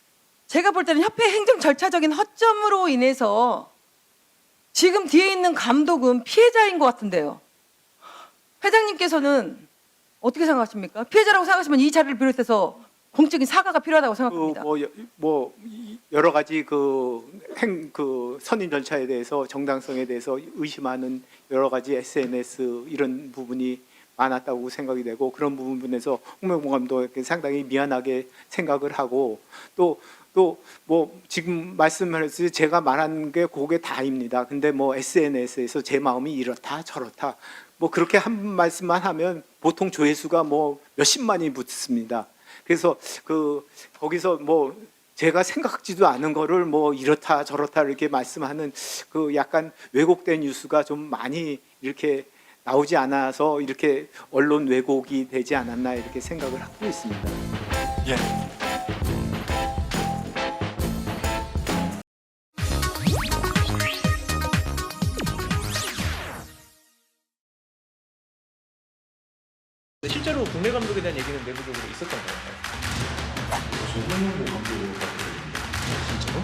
제가 볼 때는 협회 행정 절차적인 허점으로 인해서 지금 뒤에 있는 감독은 피해자인 것 같은데요. 회장님께서는 어떻게 생각하십니까? 피해자라고 생각하시면 이 자리를 비롯해서 공적인 사과가 필요하다고 생각합니다. 여러 가지 그 선임 절차에 대해서 정당성에 대해서 의심하는 여러 가지 SNS 이런 부분이 많았다고 생각이 되고 그런 부분에서 홍명보 감독에게 상당히 미안하게 생각을 하고 또 뭐 지금 말씀하셨듯이 제가 말한 게 그게 다입니다. 근데 뭐 SNS에서 제 마음이 이렇다 저렇다 뭐 그렇게 한 말씀만 하면 보통 조회수가 뭐 몇십만이 붙습니다. 그래서 거기서 뭐 제가 생각지도 않은 거를 뭐 이렇다 저렇다 이렇게 말씀하는 그 약간 왜곡된 뉴스가 좀 많이 이렇게 나오지 않아서 이렇게 언론 왜곡이 되지 않았나 이렇게 생각을 하고 있습니다. 예. 실제로 국내 감독에 대한 얘기는 내부적으로 있었던 거예요. 홍명보 감독을 진짜로?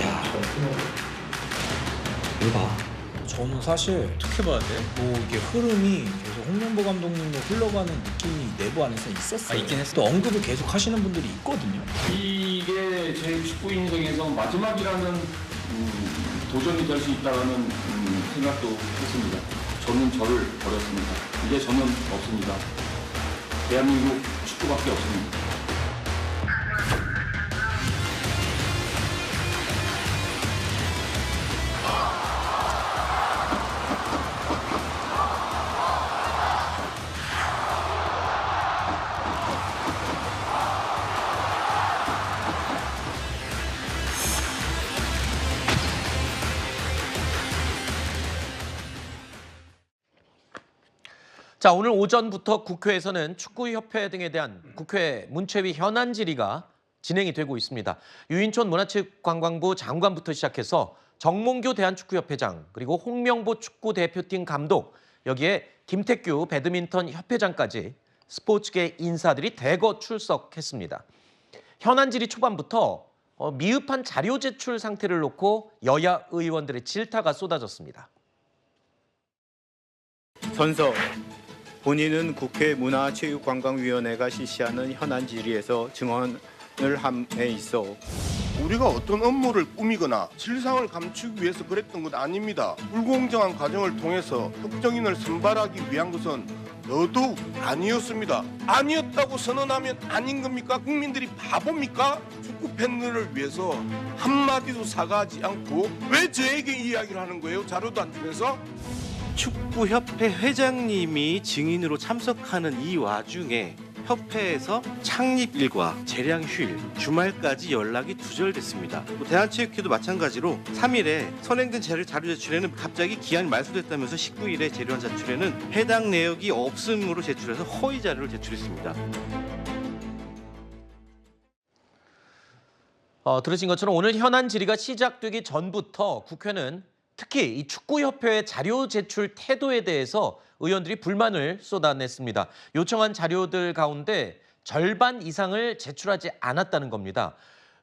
야, 이거 봐. 저는 사실 어떻게 봐야 돼? 뭐 이게 흐름이 계속 홍명보 감독님으로 흘러가는 느낌이 내부 안에서 있었어요. 있긴 했어. 또 언급을 계속 하시는 분들이 있거든요. 이게 제 축구 인생에서 마지막이라는 도전이 될 수 있다는 생각도 했습니다. 저는 저를 버렸습니다. 이제 저는 없습니다. 대한민국 축구밖에 없습니다. 자, 오늘 오전부터 국회에서는 축구협회 등에 대한 국회 문체위 현안 질의가 진행이 되고 있습니다. 유인촌 문화체육관광부 장관부터 시작해서 정몽규 대한축구협회장, 그리고 홍명보 축구대표팀 감독, 여기에 김태규 배드민턴 협회장까지 스포츠계 인사들이 대거 출석했습니다. 현안 질의 초반부터 미흡한 자료 제출 상태를 놓고 여야 의원들의 질타가 쏟아졌습니다. 선서 본인은 국회 문화체육관광위원회가 실시하는 현안 질의에서 증언을 함에 있어 우리가 어떤 업무를 꾸미거나 실상을 감추기 위해서 그랬던 것 아닙니다. 불공정한 과정을 통해서 특정인을 선발하기 위한 것은 더더욱 아니었습니다. 아니었다고 선언하면 아닌 겁니까? 국민들이 바보입니까? 축구 팬들을 위해서 한마디도 사과하지 않고 왜 저에게 이야기를 하는 거예요? 자료도 안 주면서? 축구협회 회장님이 증인으로 참석하는 이 와중에 협회에서 창립일과 재량 휴일, 주말까지 연락이 두절됐습니다. 대한체육회도 마찬가지로 3일에 선행된 자료 제출에는 갑자기 기한이 말소됐다면서 19일에 재료안 제출에는 해당 내역이 없음으로 제출해서 허위 자료를 제출했습니다. 들으신 것처럼 오늘 현안 질의가 시작되기 전부터 국회는 특히 이 축구협회의 자료 제출 태도에 대해서 의원들이 불만을 쏟아냈습니다. 요청한 자료들 가운데 절반 이상을 제출하지 않았다는 겁니다.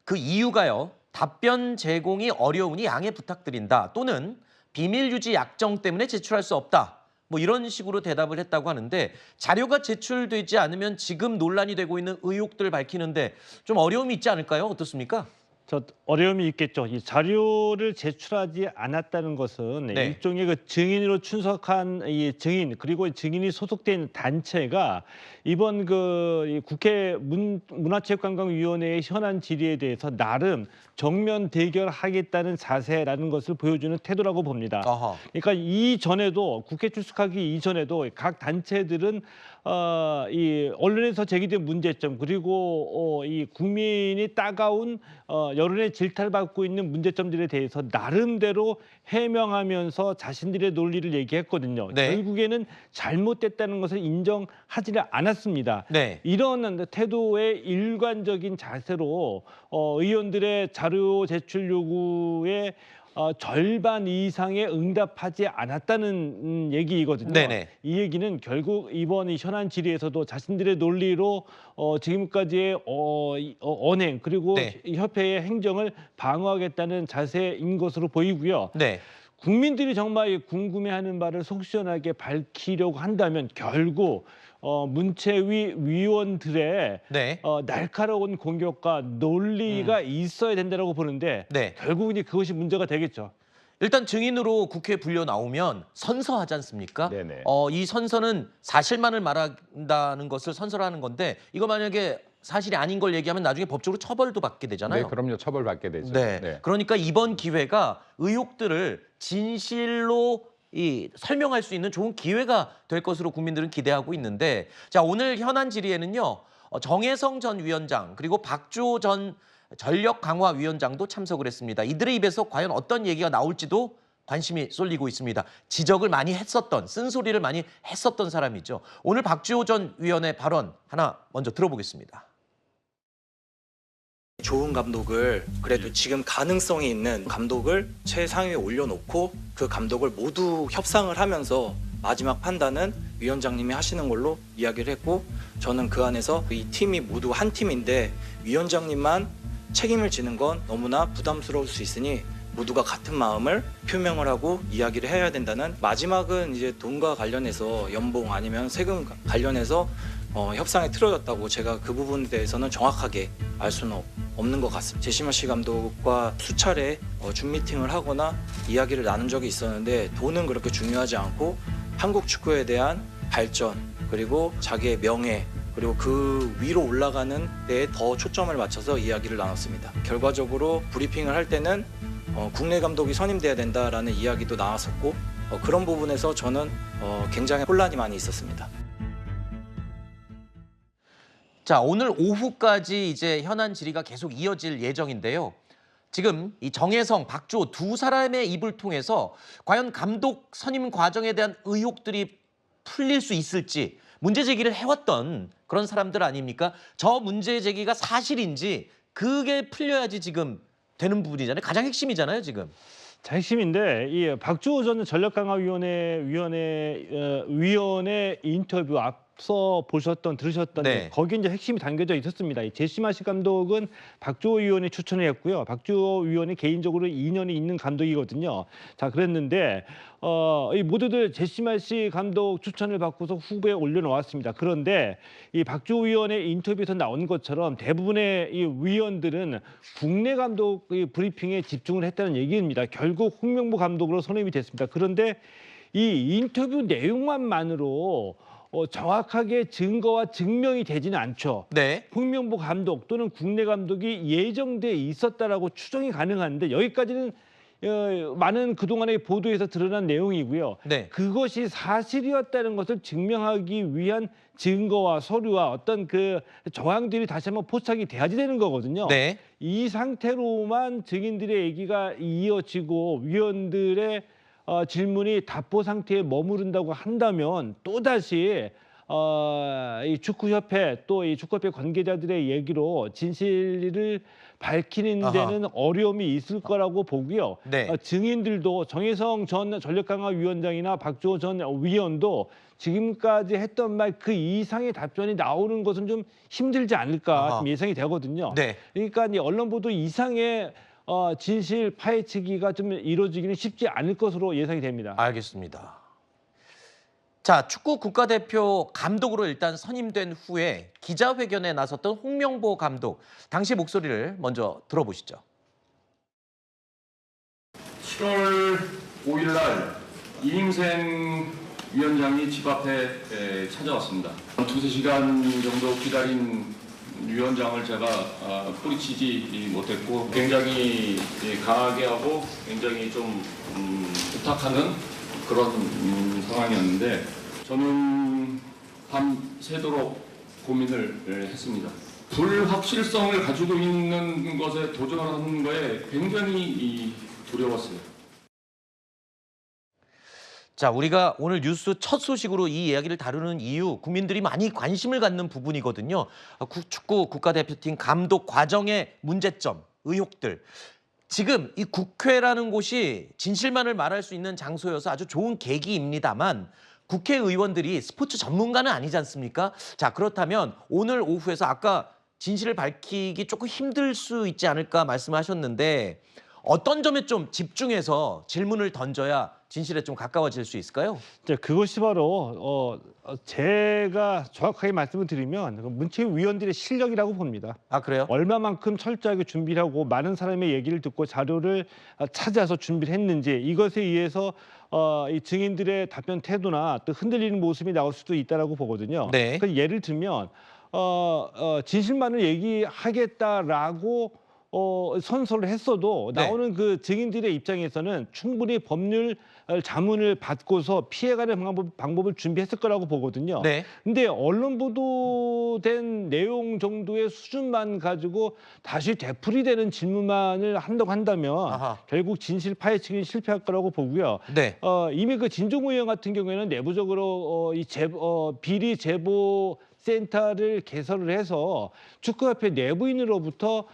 그 이유가요, 답변 제공이 어려우니 양해 부탁드린다, 또는 비밀 유지 약정 때문에 제출할 수 없다, 뭐 이런 식으로 대답을 했다고 하는데 자료가 제출되지 않으면 지금 논란이 되고 있는 의혹들을 밝히는데 좀 어려움이 있지 않을까요? 어떻습니까? 저 어려움이 있겠죠. 이 자료를 제출하지 않았다는 것은 네. 일종의 그 증인으로 출석한 이 증인 그리고 증인이 소속된 단체가 이번 이 국회 문화체육관광위원회의 현안 질의에 대해서 나름 정면 대결하겠다는 자세라는 것을 보여주는 태도라고 봅니다. 그러니까 이전에도 국회 출석하기 이전에도 각 단체들은 이 언론에서 제기된 문제점 그리고 이 국민이 따가운 여론의 질타를 받고 있는 문제점들에 대해서 나름대로 해명하면서 자신들의 논리를 얘기했거든요. 네. 결국에는 잘못됐다는 것을 인정하지를 않았습니다. 네. 이런 태도의 일관적인 자세로 의원들의 자료 제출 요구에 절반 이상의 응답하지 않았다는 얘기이거든요. 네네. 이 얘기는 결국 이번 이 현안 질의에서도 자신들의 논리로 지금까지의 언행 그리고 네. 이 협회의 행정을 방어하겠다는 자세인 것으로 보이고요. 네. 국민들이 정말 궁금해하는 바를 속 시원하게 밝히려고 한다면 결국 문체위 위원들의 네. 날카로운 공격과 논리가 있어야 된다고 보는데 네. 결국은 그것이 문제가 되겠죠. 일단 증인으로 국회에 불려 나오면 선서하지 않습니까? 네네. 이 선서는 사실만을 말한다는 것을 선서라는 건데 이거 만약에 사실이 아닌 걸 얘기하면 나중에 법적으로 처벌도 받게 되잖아요. 네, 그럼요. 처벌받게 되죠. 네. 그러니까 이번 기회가 의혹들을 진실로 설명할 수 있는 좋은 기회가 될 것으로 국민들은 기대하고 있는데 자 오늘 현안 질의에는요 정혜성 전 위원장 그리고 박주호 전 전력강화위원장도 참석을 했습니다. 이들의 입에서 과연 어떤 얘기가 나올지도 관심이 쏠리고 있습니다. 지적을 많이 했었던 쓴소리를 많이 했었던 사람이죠. 오늘 박주호 전 위원의 발언 하나 먼저 들어보겠습니다. 좋은 감독을 그래도 지금 가능성이 있는 감독을 최상위에 올려놓고 그 감독을 모두 협상을 하면서 마지막 판단은 위원장님이 하시는 걸로 이야기를 했고 저는 그 안에서 이 팀이 모두 한 팀인데 위원장님만 책임을 지는 건 너무나 부담스러울 수 있으니 모두가 같은 마음을 표명을 하고 이야기를 해야 된다는 마지막은 이제 돈과 관련해서 연봉 아니면 세금 관련해서 협상에 틀어졌다고 제가 그 부분에 대해서는 정확하게 알 수는 없는 것 같습니다. 제시마 씨 감독과 수차례 줌 미팅을 하거나 이야기를 나눈 적이 있었는데 돈은 그렇게 중요하지 않고 한국 축구에 대한 발전 그리고 자기의 명예 그리고 그 위로 올라가는 데에 더 초점을 맞춰서 이야기를 나눴습니다. 결과적으로 브리핑을 할 때는 국내 감독이 선임돼야 된다라는 이야기도 나왔었고 그런 부분에서 저는 굉장히 혼란이 많이 있었습니다. 자, 오늘 오후까지 이제 현안 질의가 계속 이어질 예정인데요. 지금 이 정혜성, 박주호 두 사람의 입을 통해서 과연 감독 선임 과정에 대한 의혹들이 풀릴 수 있을지 문제 제기를 해왔던 그런 사람들 아닙니까? 저 문제 제기가 사실인지 그게 풀려야지 지금 되는 부분이잖아요. 가장 핵심이잖아요, 지금. 자, 핵심인데 이 박주호 전 전력강화위원회 위원의 인터뷰 앞서 들으셨던 네. 거기에 이제 핵심이 담겨져 있었습니다. 이 제시마 씨 감독은 박주호 위원이 추천을 했고요. 박주호 위원이 개인적으로 인연이 있는 감독이거든요. 자, 그랬는데 이 모두들 제시마 씨 감독 추천을 받고서 후보에 올려놓았습니다. 그런데 이 박주호 위원의 인터뷰에서 나온 것처럼 대부분의 이 위원들은 국내 감독 브리핑에 집중을 했다는 얘기입니다. 결국 홍명보 감독으로 선임이 됐습니다. 그런데 이 인터뷰 내용만으로 정확하게 증거와 증명이 되지는 않죠. 네. 홍명보 감독 또는 국내 감독이 예정돼 있었다라고 추정이 가능한데 여기까지는 많은 그동안의 보도에서 드러난 내용이고요. 네. 그것이 사실이었다는 것을 증명하기 위한 증거와 서류와 어떤 그 정황들이 다시 한번 포착이 돼야지 되는 거거든요. 네. 이 상태로만 증인들의 얘기가 이어지고 위원들의 질문이 답보 상태에 머무른다고 한다면 또다시 이 축구협회 또 이 축구협회 관계자들의 얘기로 진실을 밝히는 데는 어려움이 있을 거라고 보고요. 네. 증인들도 정혜성 전 전력강화위원장이나 박주호 전 위원도 지금까지 했던 말 그 이상의 답변이 나오는 것은 좀 힘들지 않을까 좀 예상이 되거든요. 네. 그러니까 이 언론 보도 이상의 진실 파헤치기가 좀 이루어지기는 쉽지 않을 것으로 예상이 됩니다. 알겠습니다. 자, 축구 국가대표 감독으로 일단 선임된 후에 기자회견에 나섰던 홍명보 감독. 당시 목소리를 먼저 들어보시죠. 7월 5일 날 이임생 위원장이 집 앞에 찾아왔습니다. 2~3시간 정도 기다린 위원장을 제가 뿌리치지 못했고 굉장히 강하게 하고 굉장히 좀 부탁하는 그런 상황이었는데 저는 밤 새도록 고민을 했습니다. 불확실성을 가지고 있는 것에 도전하는 거에 굉장히 두려웠어요. 자, 우리가 오늘 뉴스 첫 소식으로 이 이야기를 다루는 이유, 국민들이 많이 관심을 갖는 부분이거든요. 축구 국가대표팀 감독 과정의 문제점, 의혹들. 지금 이 국회라는 곳이 진실만을 말할 수 있는 장소여서 아주 좋은 계기입니다만 국회의원들이 스포츠 전문가는 아니지 않습니까? 자, 그렇다면 오늘 오후에서 아까 진실을 밝히기 조금 힘들 수 있지 않을까 말씀하셨는데 어떤 점에 좀 집중해서 질문을 던져야 진실에 좀 가까워질 수 있을까요? 그것이 바로 제가 정확하게 말씀을 드리면 문체위 위원들의 실력이라고 봅니다. 아, 그래요? 얼마만큼 철저하게 준비를 하고 많은 사람의 얘기를 듣고 자료를 찾아서 준비를 했는지 이것에 의해서 이 증인들의 답변 태도나 또 흔들리는 모습이 나올 수도 있다라고 보거든요. 네. 그러니까 예를 들면 진실만을 얘기하겠다라고 선서를 했어도 나오는 그 증인들의 입장에서는 충분히 법률 자문을 받고서 피해가는 방법을 준비했을 거라고 보거든요. 네. 근데 언론 보도된 내용 정도의 수준만 가지고 다시 되풀이되는 질문만을 한다고 한다면 결국 진실 파헤치기는 실패할 거라고 보고요. 네. 이미 그 진종우 의원 같은 경우에는 내부적으로 비리 제보 센터를 개설을 해서 축구협회 내부인으로부터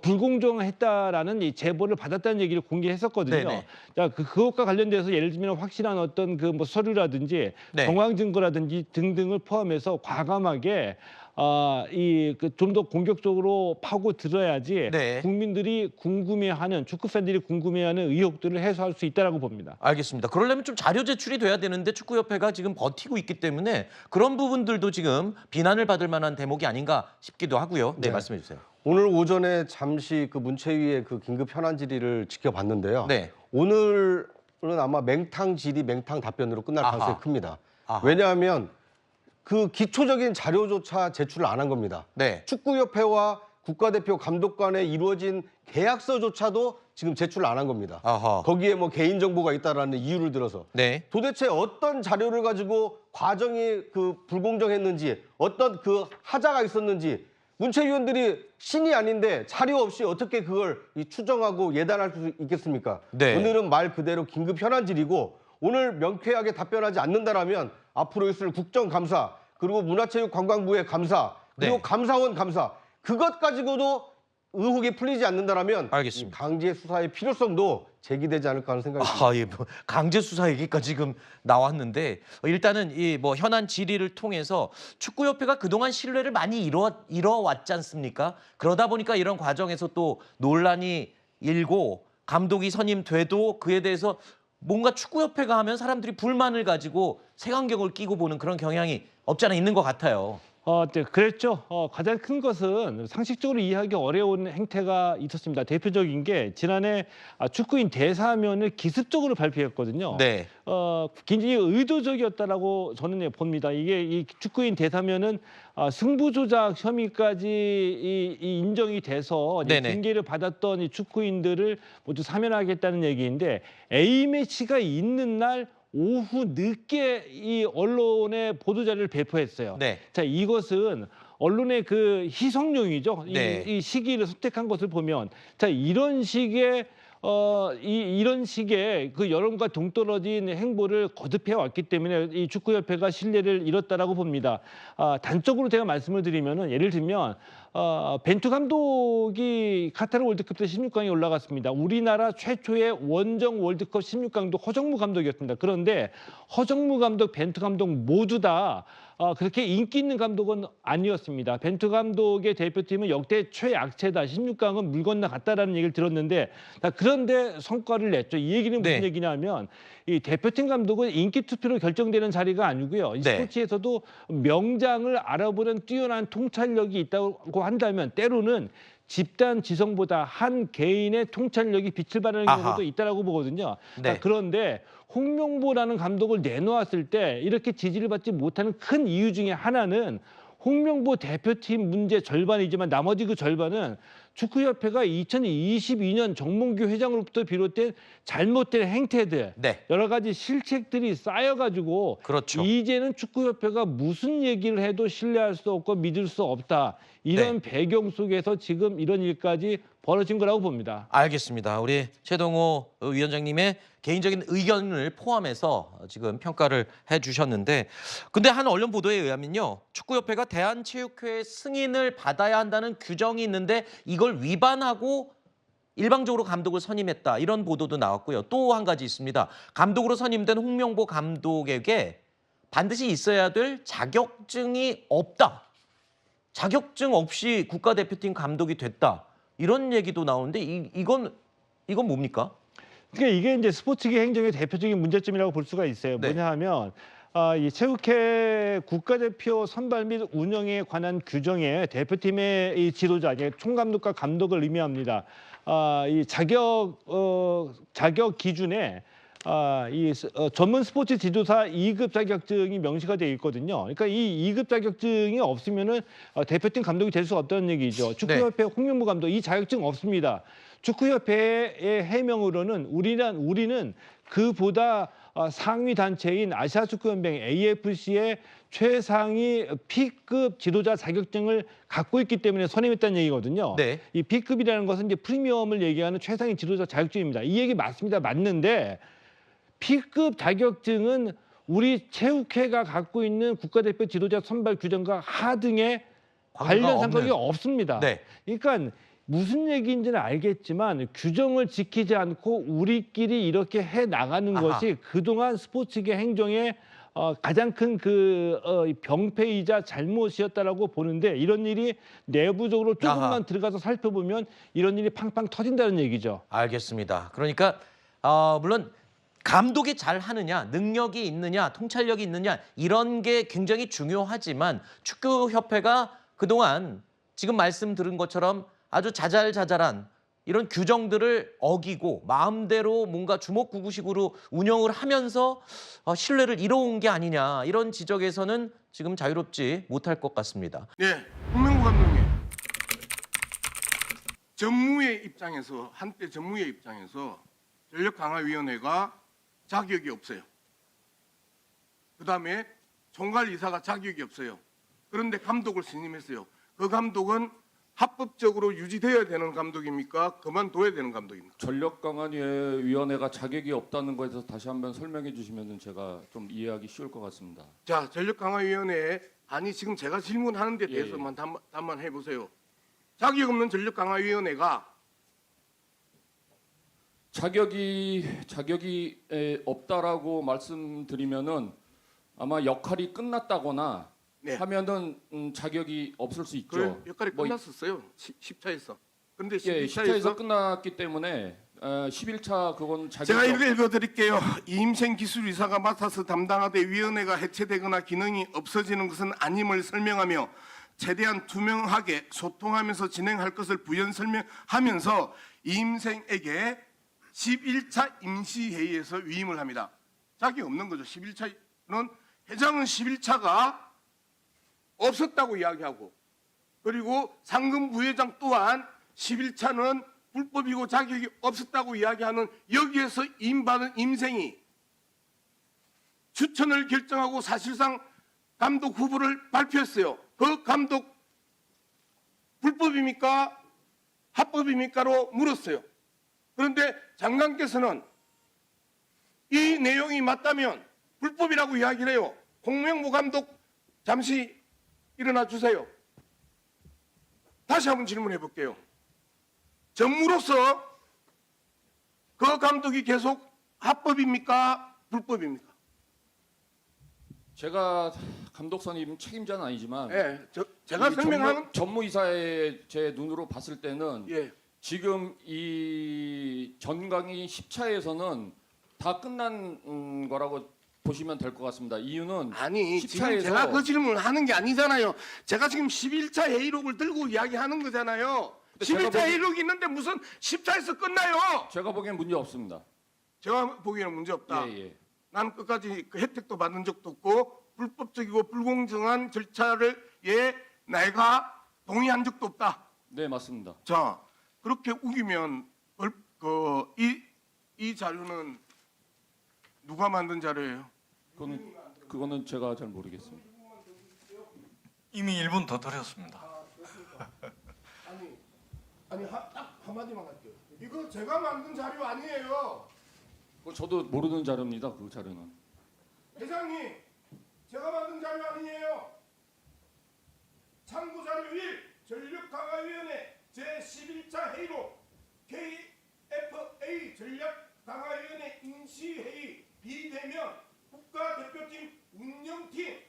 불공정했다라는 이 제보를 받았다는 얘기를 공개했었거든요. 네네. 자, 그것과 관련돼서 예를 들면 확실한 어떤 그 뭐 서류라든지 네. 정황 증거라든지 등등을 포함해서 과감하게 좀 더 공격적으로 파고 들어야지 네. 국민들이 궁금해하는 축구 팬들이 궁금해하는 의혹들을 해소할 수 있다라고 봅니다. 알겠습니다. 그러려면 좀 자료 제출이 돼야 되는데 축구협회가 지금 버티고 있기 때문에 그런 부분들도 지금 비난을 받을 만한 대목이 아닌가 싶기도 하고요. 네, 말씀해 주세요. 오늘 오전에 잠시 그 문체위의 그 긴급 현안 질의를 지켜봤는데요. 네. 오늘은 아마 맹탕 질의, 맹탕 답변으로 끝날 가능성이 큽니다. 왜냐하면 그 기초적인 자료조차 제출을 안 한 겁니다. 네. 축구협회와 국가대표 감독 간에 이루어진 계약서조차도 지금 제출을 안 한 겁니다. 거기에 뭐 개인정보가 있다라는 이유를 들어서. 네. 도대체 어떤 자료를 가지고 과정이 그 불공정했는지 어떤 그 하자가 있었는지 문체위원들이 신이 아닌데 자료 없이 어떻게 그걸 추정하고 예단할 수 있겠습니까? 네. 오늘은 말 그대로 긴급 현안질이고 오늘 명쾌하게 답변하지 않는다라면 앞으로 있을 국정감사 그리고 문화체육관광부의 감사 그리고 네. 감사원 감사 그것 가지고도 의혹이 풀리지 않는다라면 알겠습니다. 강제 수사의 필요성도 제기되지 않을까 하는 생각이 듭니다. 예, 뭐 강제 수사 얘기까지 지금 나왔는데 일단은 이 뭐 현안 질의를 통해서 축구협회가 그동안 신뢰를 많이 잃어왔지 않습니까? 그러다 보니까 이런 과정에서 또 논란이 일고 감독이 선임돼도 그에 대해서 뭔가 축구협회가 하면 사람들이 불만을 가지고 색안경을 끼고 보는 그런 경향이 없지 않아 있는 것 같아요. 네, 그랬죠. 가장 큰 것은 상식적으로 이해하기 어려운 행태가 있었습니다. 대표적인 게 지난해 축구인 대사면을 기습적으로 발표했거든요. 네. 굉장히 의도적이었다라고 저는 봅니다. 이게 이 축구인 대사면은 승부 조작 혐의까지 인정이 돼서 징계를 받았던 이 축구인들을 모두 사면하겠다는 얘기인데 A매치가 있는 날 오후 늦게 이 언론에 보도자료를 배포했어요. 네. 자, 이것은 언론의 그 희석용이죠. 네. 이 시기를 선택한 것을 보면 자, 이런 식의 그 여론과 동떨어진 행보를 거듭해 왔기 때문에 이 축구협회가 신뢰를 잃었다라고 봅니다. 단적으로 제가 말씀을 드리면은 예를 들면 벤투 감독이 카타르 월드컵 때 16강에 올라갔습니다. 우리나라 최초의 원정 월드컵 16강도 허정무 감독이었습니다. 그런데 허정무 감독, 벤투 감독 모두 다 그렇게 인기 있는 감독은 아니었습니다. 벤투 감독의 대표팀은 역대 최약체다. 16강은 물 건너갔다라는 얘기를 들었는데 그런데 성과를 냈죠. 이 얘기는 무슨 얘기냐면 이 대표팀 감독은 인기 투표로 결정되는 자리가 아니고요. 이 스포츠에서도 명장을 알아보는 뛰어난 통찰력이 있다고 한다면 때로는 집단 지성보다 한 개인의 통찰력이 빛을 발하는 경우도 있다고 보거든요. 그런데 홍명보라는 감독을 내놓았을 때 이렇게 지지를 받지 못하는 큰 이유 중에 하나는 홍명보 대표팀 문제 절반이지만 나머지 그 절반은 축구협회가 2022년 정몽규 회장으로부터 비롯된 잘못된 행태들, 여러 가지 실책들이 쌓여가지고 이제는 축구협회가 무슨 얘기를 해도 신뢰할 수 없고 믿을 수 없다. 이런 배경 속에서 지금 이런 일까지 벌어진 거라고 봅니다. 알겠습니다. 우리 최동호 위원장님의 개인적인 의견을 포함해서 지금 평가를 해주셨는데 근데 한 언론 보도에 의하면요. 축구협회가 대한체육회 승인을 받아야 한다는 규정이 있는데 이걸 위반하고 일방적으로 감독을 선임했다. 이런 보도도 나왔고요. 또 한 가지 있습니다. 감독으로 선임된 홍명보 감독에게 반드시 있어야 될 자격증이 없다. 자격증 없이 국가대표팀 감독이 됐다. 이런 얘기도 나오는데 이건 뭡니까? 그러니까 이게 이제 스포츠계 행정의 대표적인 문제점이라고 볼 수가 있어요. 뭐냐 하면 이 체육회 국가대표 선발 및 운영에 관한 규정에 대표팀의 이 지도자, 총감독과 감독을 의미합니다. 이 자격 기준에 전문 스포츠 지도사 2급 자격증이 명시가 되어 있거든요. 그러니까 이 2급 자격증이 없으면은 대표팀 감독이 될 수 없다는 얘기죠. 축구협회 홍명보 감독 이 자격증 없습니다. 축구협회의 해명으로는 우리는 그보다 상위 단체인 아시아축구연맹 AFC의 최상위 P급 지도자 자격증을 갖고 있기 때문에 선임했다는 얘기거든요. 이 P급이라는 것은 이제 프리미엄을 얘기하는 최상위 지도자 자격증입니다. 이 얘기 맞습니다. 맞는데 P급 자격증은 우리 체육회가 갖고 있는 국가대표 지도자 선발 규정과 하등의 관련 상관이 없습니다. 그러니까 무슨 얘기인지는 알겠지만 규정을 지키지 않고 우리끼리 이렇게 해나가는 것이 그동안 스포츠계 행정의 가장 큰 병폐이자 잘못이었다라고 보는데 이런 일이 내부적으로 조금만 들어가서 살펴보면 이런 일이 팡팡 터진다는 얘기죠. 알겠습니다. 그러니까 물론 감독이 잘하느냐, 능력이 있느냐, 통찰력이 있느냐 이런 게 굉장히 중요하지만 축구협회가 그동안 지금 말씀 들은 것처럼 아주 자잘자잘한 이런 규정들을 어기고 마음대로 뭔가 주먹구구식으로 운영을 하면서 신뢰를 잃어온 게 아니냐 이런 지적에서는 지금 자유롭지 못할 것 같습니다. 네, 홍명보 감독님. 전무의 입장에서 한때 전무의 입장에서 전력강화위원회가 자격이 없어요. 그다음에 총괄이사가 자격이 없어요. 그런데 감독을 선임했어요. 그 감독은 합법적으로 유지되어야 되는 감독입니까? 그만둬야 되는 감독입니까? 전력강화위원회가 자격이 없다는 거에 대해서 다시 한번 설명해 주시면 제가 좀 이해하기 쉬울 것 같습니다. 자, 전력강화위원회 아니 지금 제가 질문하는 데 대해서만 답만 해보세요. 자격 없는 전력강화위원회가 자격이 없다라고 말씀드리면은 아마 역할이 끝났다거나 하면은 자격이 없을 수 있죠. 그래, 역할이 끝났었어요. 10차에서. 그런데 10차에서 끝났기 때문에 11차 그건 자격. 제가 이렇게 읽어드릴게요. 이임생 기술이사가 맡아서 담당하되 위원회가 해체되거나 기능이 없어지는 것은 아님을 설명하며 최대한 투명하게 소통하면서 진행할 것을 부연 설명하면서 이임생에게 11차 임시회의에서 위임을 합니다. 자격이 없는 거죠. 11차는 회장은 11차가 없었다고 이야기하고 그리고 상금 부회장 또한 11차는 불법이고 자격이 없었다고 이야기하는 여기에서 임받은 임생이 추천을 결정하고 사실상 감독 후보를 발표했어요. 그 감독 불법입니까? 합법입니까?로 물었어요. 그런데 장관께서는 이 내용이 맞다면 불법이라고 이야기를 해요. 홍명보 감독 잠시 일어나 주세요. 다시 한번 질문해 볼게요. 전무로서 그 감독이 계속 합법입니까? 불법입니까? 제가 감독 선임 책임자는 아니지만 예, 제가 이 설명하는 전무이사의 제 눈으로 봤을 때는 예. 지금 이 전강이 10차에서는 다 끝난 거라고 보시면 될 것 같습니다. 이유는 아니 지금 10차에서 제가 그 질문을 하는 게 아니잖아요. 제가 지금 11차 회의록을 들고 이야기하는 거잖아요. 제가 11차 보기- 회의록이 있는데 무슨 10차에서 끝나요? 제가 보기엔 문제 없습니다. 제가 보기에는 문제 없다. 예, 예. 나는 끝까지 그 혜택도 받은 적도 없고 불법적이고 불공정한 절차를 내가 동의한 적도 없다. 네, 맞습니다. 자, 그렇게 우기면 이 자료는 누가 만든 자료예요? 그거는 제가 잘 모르겠습니다. 이미 1분 더 드렸습니다. 딱 한마디만 할게요. 이거 제가 만든 자료 아니에요. 저도 모르는 자료입니다. 그 자료는. 회장님, 제가 만든 자료 아니에요. 참고 자료 1, 전력강화위원회 제11차 회의록 KFA 전력강화위원회 인시회의 비대면 국가대표팀 운영팀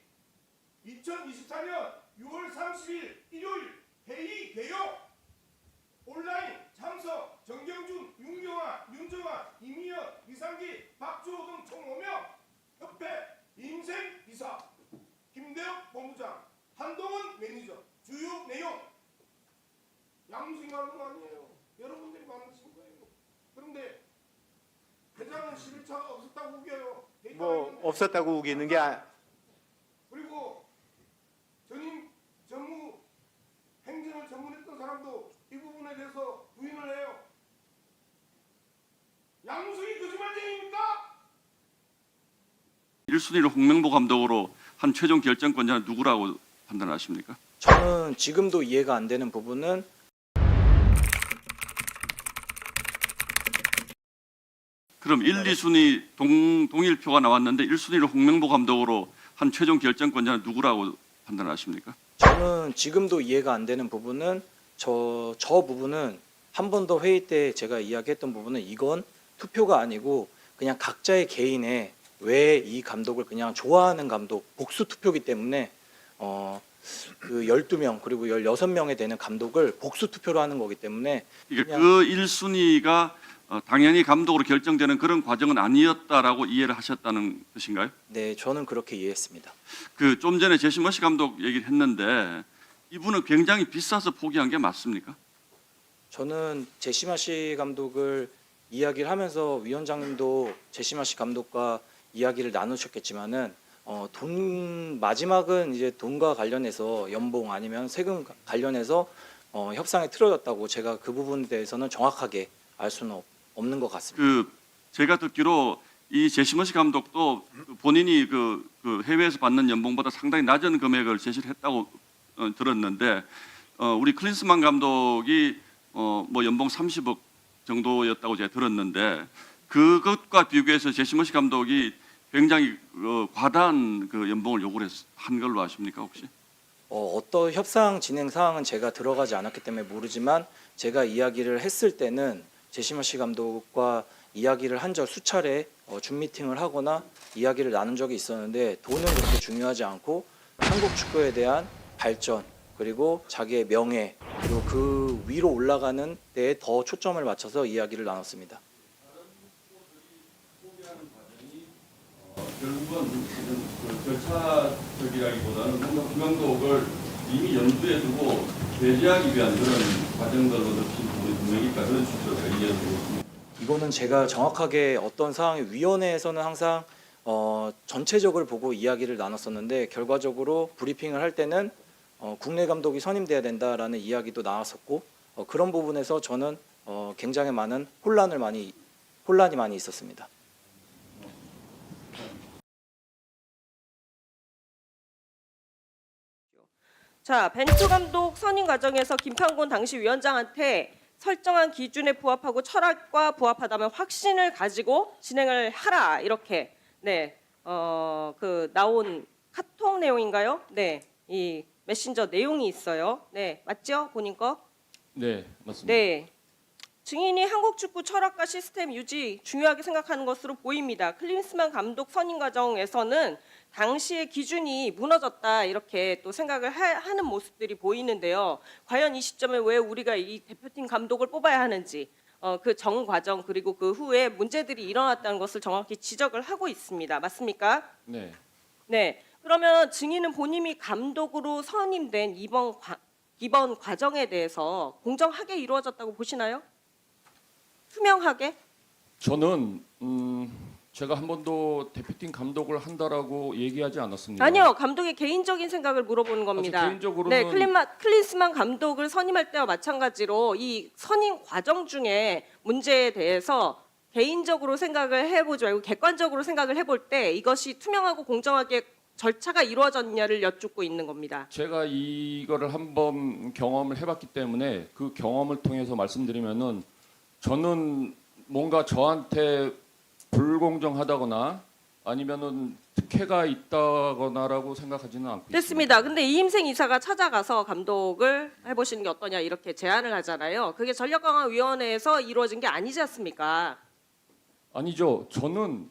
2024년 6월 30일 일요일 회의 개요 온라인 참석 정경준, 윤경아, 윤정아, 이미연, 이상기, 박주호 등 총 5명 협회 인생 이사 김대혁 본부장 한동훈 매니저 주요 내용 양무승이 하는 거 아니에요. 여러분들이 만드신 거예요. 그런데 회장은 11차가 없었다고 우겨요. 뭐 없었다고 우기는 게 그리고 전무 행정을 전문했던 사람도 이 부분에 대해서 부인을 해요. 양무승이 거짓말쟁이입니까? 1순위를 홍명보 감독으로 한 최종 결정권자는 누구라고 판단하십니까? 저는 지금도 이해가 안 되는 부분은 그럼 1, 2순위 동일표가 나왔는데 1순위를 홍명보 감독으로 한 최종 결정권자는 누구라고 판단하십니까? 저는 지금도 이해가 안 되는 부분은 저 부분은 한 번 더 회의 때 제가 이야기했던 부분은 이건 투표가 아니고 그냥 각자의 개인의 왜 이 감독을 그냥 좋아하는 감독 복수 투표기 때문에 그 12명 그리고 16명에 되는 감독을 복수 투표로 하는 거기 때문에 그러니까 그 1순위가 당연히 감독으로 결정되는 그런 과정은 아니었다라고 이해를 하셨다는 뜻인가요? 네, 저는 그렇게 이해했습니다. 그 좀 전에 제시 머시 감독 얘기를 했는데 이분은 굉장히 비싸서 포기한 게 맞습니까? 저는 제시마시 감독을 이야기를 하면서 위원장님도 제시마시 감독과 이야기를 나누셨겠지만은 마지막은 이제 돈과 관련해서 연봉 아니면 세금 관련해서 협상이 틀어졌다고 제가 그 부분에 대해서는 정확하게 알 수는 없는 것 같습니다. 제가 듣기로 이 제시머시 감독도 본인이 그 해외에서 받는 연봉보다 상당히 낮은 금액을 제시를 했다고 들었는데 우리 클린스만 감독이 뭐 연봉 30억 정도였다고 제가 들었는데 그것과 비교해서 제시머시 감독이 굉장히 과다한 그 연봉을 요구를 한 걸로 아십니까 혹시? 어떤 협상 진행 사항은 제가 들어가지 않았기 때문에 모르지만 제가 이야기를 했을 때는 제시마시 감독과 이야기를 한 적 수차례 줌 미팅을 하거나 이야기를 나눈 적이 있었는데 돈은 그렇게 중요하지 않고 한국 축구에 대한 발전 그리고 자기의 명예 그리고 그 위로 올라가는 데에 더 초점을 맞춰서 이야기를 나눴습니다. 결국은 절차적이라기보다는 뭔가 구명독을 이미 염두에 두고 배제하기 위한 그런 과정들로 느낀 부분이 분명히니까 그런 취지로 제가 이해하고 있습니다. 이거는 제가 정확하게 어떤 상황이 위원회에서는 항상 전체적으로 보고 이야기를 나눴었는데 결과적으로 브리핑을 할 때는 국내 감독이 선임돼야 된다라는 이야기도 나왔었고 그런 부분에서 저는 굉장히 많은 혼란이 많이 있었습니다. 자, 벤투 감독 선임 과정에서 김판곤 당시 위원장한테 설정한 기준에 부합하고 철학과 부합하다면 확신을 가지고 진행을 하라 이렇게 그 나온 카톡 내용인가요? 네, 이 메신저 내용이 있어요. 네, 맞죠? 본인 거? 네, 맞습니다. 네. 증인이 한국 축구 철학과 시스템 유지 중요하게 생각하는 것으로 보입니다. 클린스만 감독 선임 과정에서는 당시의 기준이 무너졌다 이렇게 또 생각을 하는 모습들이 보이는데요. 과연 이 시점에 왜 우리가 이 대표팀 감독을 뽑아야 하는지 그 정 과정 그리고 그 후에 문제들이 일어났다는 것을 정확히 지적을 하고 있습니다. 맞습니까? 네. 네. 그러면 증인은 본인이 감독으로 선임된 이번 과정에 대해서 공정하게 이루어졌다고 보시나요? 투명하게? 저는 제가 한 번도 대표팀 감독을 한다라고 얘기하지 않았습니다. 아니요, 감독의 개인적인 생각을 물어보는 겁니다. 개인적으로는- 네, 클린스만 감독을 선임할 때와 마찬가지로 이 선임 과정 중에 문제에 대해서 개인적으로 생각을 해보지 말고 객관적으로 생각을 해볼 때 이것이 투명하고 공정하게 절차가 이루어졌냐를 여쭙고 있는 겁니다. 제가 이거를 한번 경험을 해봤기 때문에 그 경험을 통해서 말씀드리면은 저는 뭔가 저한테 불공정하다거나 아니면은 특혜가 있다거나라고 생각하지는 않고 있습니다. 됐습니다. 근데 이임생 이사가 찾아가서 감독을 해보시는 게 어떠냐 이렇게 제안을 하잖아요. 그게 전력강화위원회에서 이루어진 게 아니지 않습니까? 아니죠. 저는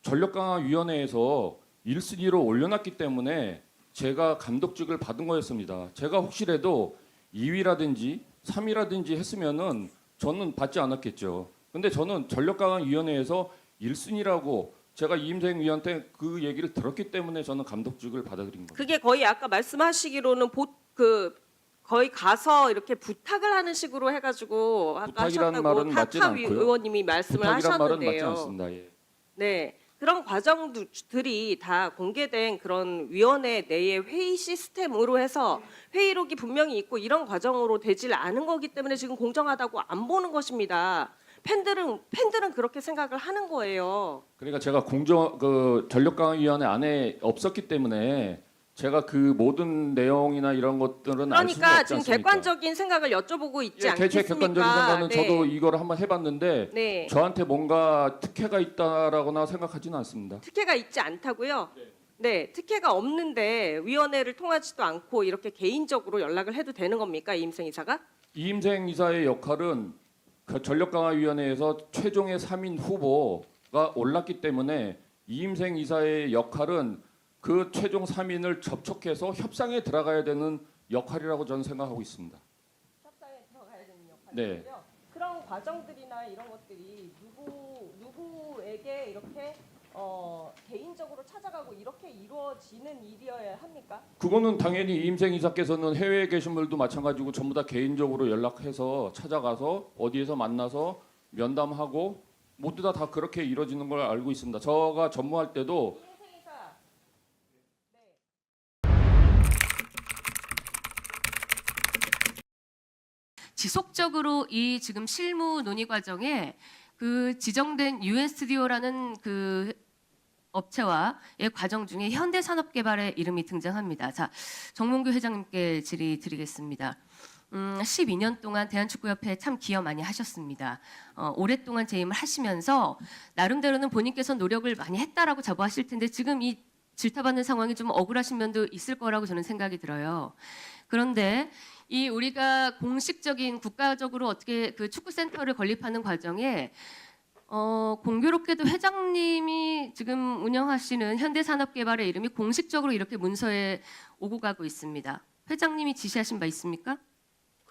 전력강화위원회에서 1순위로 올려놨기 때문에 제가 감독직을 받은 거였습니다. 제가 혹시라도 2위라든지 3위라든지 했으면은 저는 받지 않았겠죠. 근데 저는 전력강화위원회에서 1순위라고 제가 이임생 위원한테 그 얘기를 들었기 때문에 저는 감독직을 받아들인 겁니다. 그게 거의 아까 말씀하시기로는 거의 가서 이렇게 부탁을 하는 식으로 해가지고 아까 부탁이라는 하셨다고 말은 맞지는 타카 않고요. 의원님이 말씀을 부탁이란 말은 맞지 하셨는데요. 않습니다. 예. 네, 그런 과정들이 다 공개된 그런 위원회 내의 회의 시스템으로 해서 회의록이 분명히 있고 이런 과정으로 되질 않은 거기 때문에 지금 공정하다고 안 보는 것입니다. 팬들은 그렇게 생각을 하는 거예요. 그러니까 제가 전력강화위원회 안에 없었기 때문에 제가 그 모든 내용이나 이런 것들은 알 수가 그러니까 없지 지금 않습니까? 객관적인 생각을 여쭤보고 있지 예, 않겠습니까? 제 객관적인 생각은 네. 저도 이거를 한번 해봤는데 네. 저한테 뭔가 특혜가 있다라거나 생각하지는 않습니다. 특혜가 있지 않다고요? 네, 특혜가 없는데 위원회를 통하지도 않고 이렇게 개인적으로 연락을 해도 되는 겁니까, 이임생 이사가? 이임생 이사의 역할은 그 전력강화위원회에서 최종의 3인 후보가 올랐기 때문에 이임생 이사의 역할은 그 최종 3인을 접촉해서 협상에 들어가야 되는 역할이라고 저는 생각하고 있습니다. 협상에 들어가야 되는 역할이고요. 네. 그런 과정들이나 이런 것들이 누구에게 이렇게 개인적으로 찾아가고 이렇게 이루어지는 일이어야 합니까? 그거는 당연히 이임생 이사께서는 해외에 계신 분들도 마찬가지고 전부 다 개인적으로 연락해서 찾아가서 어디에서 만나서 면담하고 모두 다 그렇게 이루어지는 걸 알고 있습니다. 저가 전무할 때도 지속적으로 이 지금 실무 논의 과정에 그 지정된 UN 스튜디오라는 그 업체와의 과정 중에 현대산업개발의 이름이 등장합니다. 자, 정몽규 회장님께 질의 드리겠습니다. 12년 동안 대한축구협회에 참 기여 많이 하셨습니다. 오랫동안 재임을 하시면서 나름대로는 본인께서 노력을 많이 했다라고 자부하실 텐데 지금 이 질타받는 상황이 좀 억울하신 면도 있을 거라고 저는 생각이 들어요. 그런데 이 우리가 공식적인 국가적으로 어떻게 그 축구센터를 건립하는 과정에 공교롭게도 회장님이 지금 운영하시는 현대산업개발의 이름이 공식적으로 이렇게 문서에 오고 가고 있습니다. 회장님이 지시하신 바 있습니까?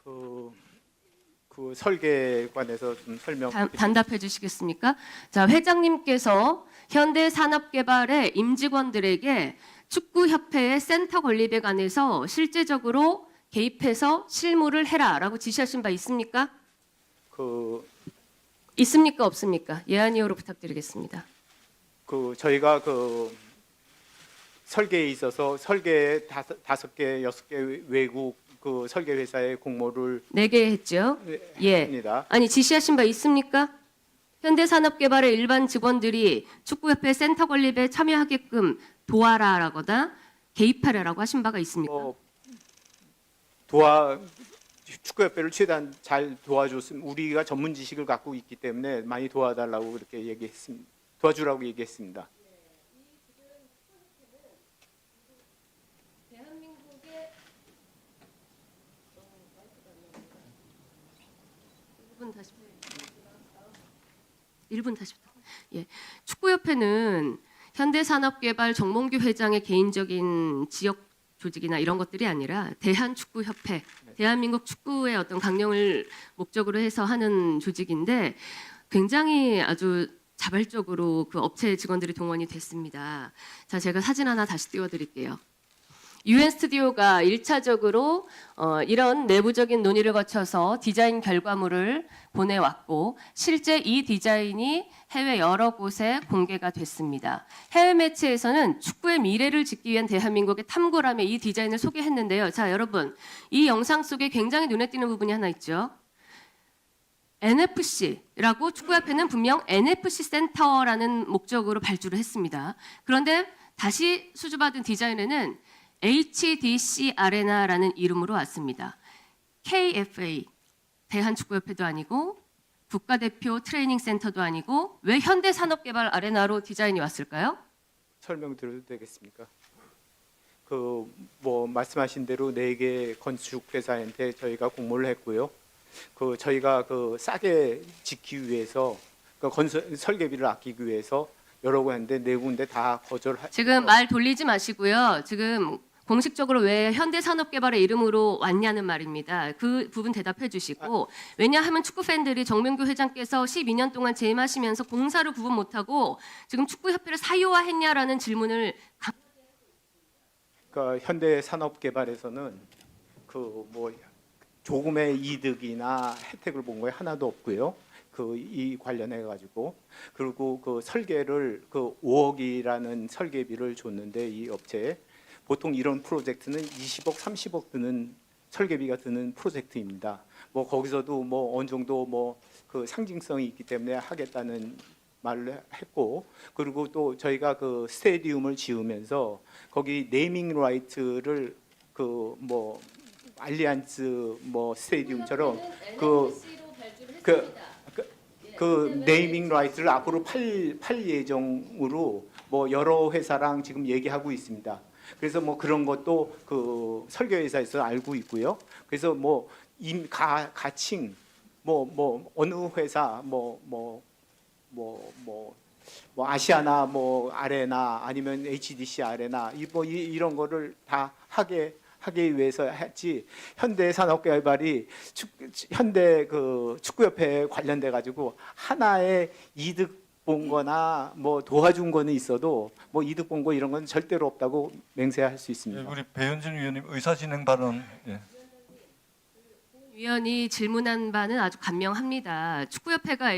그 설계관에서 좀 설명. 단답해 주시겠습니까? 자, 회장님께서 현대산업개발의 임직원들에게 축구협회의 센터 건립에 관해서 실제적으로 개입해서 실무를 해라라고 지시하신 바 있습니까? 있습니까? 없습니까? 예안이어로 부탁드리겠습니다. 저희가 설계에 있어서 설계 5개, 6개 외국 그 설계 회사의 공모를 4개 했죠. 예. 합니다. 아니 지시하신 바 있습니까? 현대산업개발의 일반 직원들이 축구협회 센터 건립에 참여하게끔 도와라라거나 개입하라라고 하신 바가 있습니까? 축구협회를 최대한 잘 도와줬으면 우리가 전문 지식을 갖고 있기 때문에 많이 도와달라고 그렇게 얘기했습니다. 도와주라고 얘기했습니다. 대한민국의 1분 다시 부탁. 예. 축구협회는 현대산업개발 정몽규 회장의 개인적인 지역 조직이나 이런 것들이 아니라 대한축구협회, 대한민국 축구의 어떤 강령을 목적으로 해서 하는 조직인데 굉장히 아주 자발적으로 그 업체 직원들이 동원이 됐습니다. 자, 제가 사진 하나 다시 띄워드릴게요. UN 스튜디오가 1차적으로 이런 내부적인 논의를 거쳐서 디자인 결과물을 보내왔고 실제 이 디자인이 해외 여러 곳에 공개가 됐습니다. 해외 매체에서는 축구의 미래를 짓기 위한 대한민국의 탐구라며 이 디자인을 소개했는데요. 자, 여러분, 이 영상 속에 굉장히 눈에 띄는 부분이 하나 있죠. NFC라고 축구협회는 분명 NFC 센터라는 목적으로 발주를 했습니다. 그런데 다시 수주받은 디자인에는 HDC 아레나라는 이름으로 왔습니다. KFA, 대한축구협회도 아니고 국가대표 트레이닝 센터도 아니고 왜 현대산업개발 아레나로 디자인이 왔을까요? 설명드려도 되겠습니까? 그 뭐 말씀하신 대로 4개 건축 회사한테 저희가 공모를 했고요. 그 저희가 그 싸게 짓기 위해서 그 건설 설계비를 아끼기 위해서 여러 군데 4군데 다 거절하. 지금 말 돌리지 마시고요. 지금 공식적으로 왜 현대산업개발의 이름으로 왔냐는 말입니다. 그 부분 대답해 주시고 왜냐하면 축구 팬들이 정명규 회장께서 12년 동안 재임하시면서 공사를 구분 못하고 지금 축구협회를 사유화했냐라는 질문을 그러니까 현대산업개발에서는 그 뭐 조금의 이득이나 혜택을 본 거에 하나도 없고요. 그 이 관련해 가지고 그리고 그 설계를 그 5억이라는 설계비를 줬는데 이 업체에 보통 이런 프로젝트는 20억, 30억 드는 설계비가 드는 프로젝트입니다. 뭐 거기서도 뭐 어느 정도 뭐 그 상징성이 있기 때문에 하겠다는 말을 했고 그리고 또 저희가 그 스테디움을 지으면서 거기 네이밍 라이트를 그 뭐 알리안스 뭐 스테디움처럼 그 네이밍 라이트를 앞으로 팔 예정으로 뭐 여러 회사랑 지금 얘기하고 있습니다. 그래서 뭐 그런 것도 그 설계회사에서 알고 있고요. 그래서 뭐 가칭 뭐 어느 회사 뭐 아시아나 뭐 아레나 아니면 HDC 아레나 이런 거를 다 하기 위해서 했지 현대산업개발이 현대 그 축구협회에 관련돼 가지고 하나의 이득 본 거나 뭐 도와준 거는 있어도 뭐 이득 본 거 이런 건 절대로 없다고 맹세할 수 있습니다. 예, 우리 배현진 위원님 의사진행 발언. 예. 위원이 질문한 바는 아주 간명합니다. 축구협회가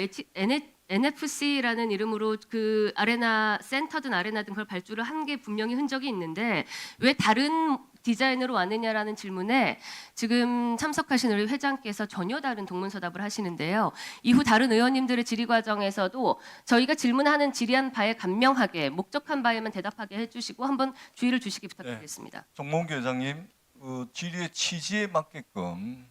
NFC라는 이름으로 그 아레나 센터든 아레나든 그걸 발주를 한 게 분명히 흔적이 있는데 왜 다른 디자인으로 왔느냐라는 질문에 지금 참석하신 우리 회장께서 전혀 다른 동문서답을 하시는데요. 이후 다른 의원님들의 질의 과정에서도 저희가 질문하는 질의한 바에 간명하게 목적한 바에만 대답하게 해주시고 한번 주의를 주시기 부탁드리겠습니다. 네. 정몽규 회장님, 그 질의의 취지에 맞게끔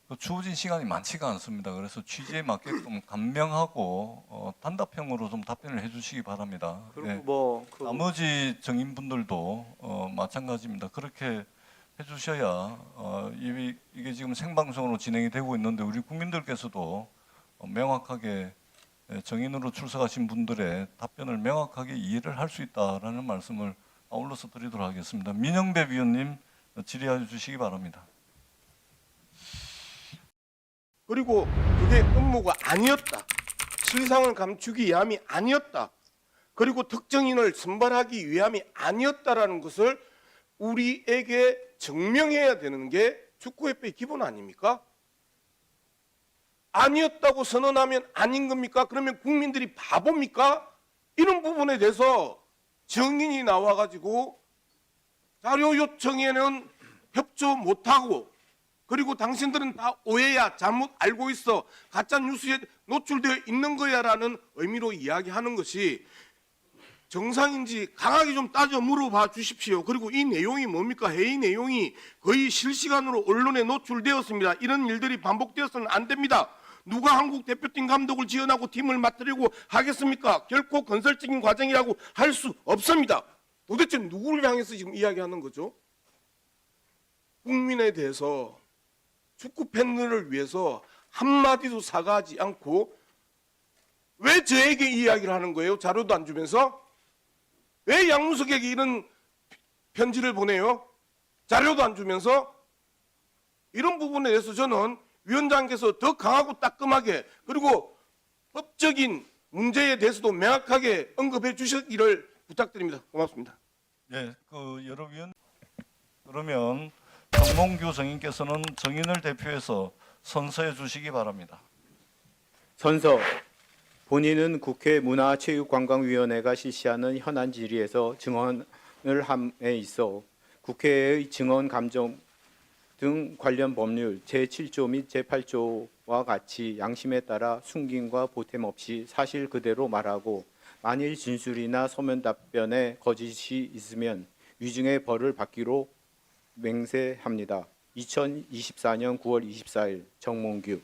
그 주어진 시간이 많지가 않습니다. 그래서 취지에 맞게끔 간명하고 단답형으로 좀 답변을 해주시기 바랍니다. 그리고 예. 뭐 나머지 정인분들도 마찬가지입니다. 그렇게 해주셔야 이게 지금 생방송으로 진행이 되고 있는데 우리 국민들께서도 명확하게 정인으로 출석하신 분들의 답변을 명확하게 이해를 할 수 있다라는 말씀을 아울러서 드리도록 하겠습니다. 민영배 위원님 질의해 주시기 바랍니다. 그리고 그게 업무가 아니었다. 실상을 감추기 위함이 아니었다. 그리고 특정인을 선발하기 위함이 아니었다라는 것을 우리에게 증명해야 되는 게 축구협회의 기본 아닙니까? 아니었다고 선언하면 아닌 겁니까? 그러면 국민들이 바보입니까? 이런 부분에 대해서 증인이 나와가지고 자료 요청에는 협조 못하고 그리고 당신들은 다 오해야 잘못 알고 있어 가짜 뉴스에 노출되어 있는 거야라는 의미로 이야기하는 것이 정상인지 강하게 좀 따져 물어봐 주십시오. 그리고 이 내용이 뭡니까? 회의 내용이 거의 실시간으로 언론에 노출되었습니다. 이런 일들이 반복되어서는 안 됩니다. 누가 한국 대표팀 감독을 지원하고 팀을 맡으려고 하겠습니까? 결코 건설적인 과정이라고 할 수 없습니다. 도대체 누구를 향해서 지금 이야기하는 거죠? 국민에 대해서 축구 팬들을 위해서 한마디도 사과하지 않고 왜 저에게 이야기를 하는 거예요? 자료도 안 주면서? 왜 양문석에게 이런 편지를 보내요? 자료도 안 주면서? 이런 부분에 대해서 저는 위원장께서 더 강하고 따끔하게 그리고 법적인 문제에 대해서도 명확하게 언급해 주시기를 부탁드립니다. 고맙습니다. 네, 여러 위원 그러면 정몽규 정인께서는 정인을 대표해서 선서해 주시기 바랍니다. 선서. 본인은 국회 문화체육관광위원회가 실시하는 현안 질의에서 증언을 함에 있어 국회의 증언 감정 등 관련 법률 제7조 및 제8조와 같이 양심에 따라 숨김과 보탬 없이 사실 그대로 말하고 만일 진술이나 서면 답변에 거짓이 있으면 위증의 벌을 받기로 맹세합니다. 2024년 9월 24일 정몽규.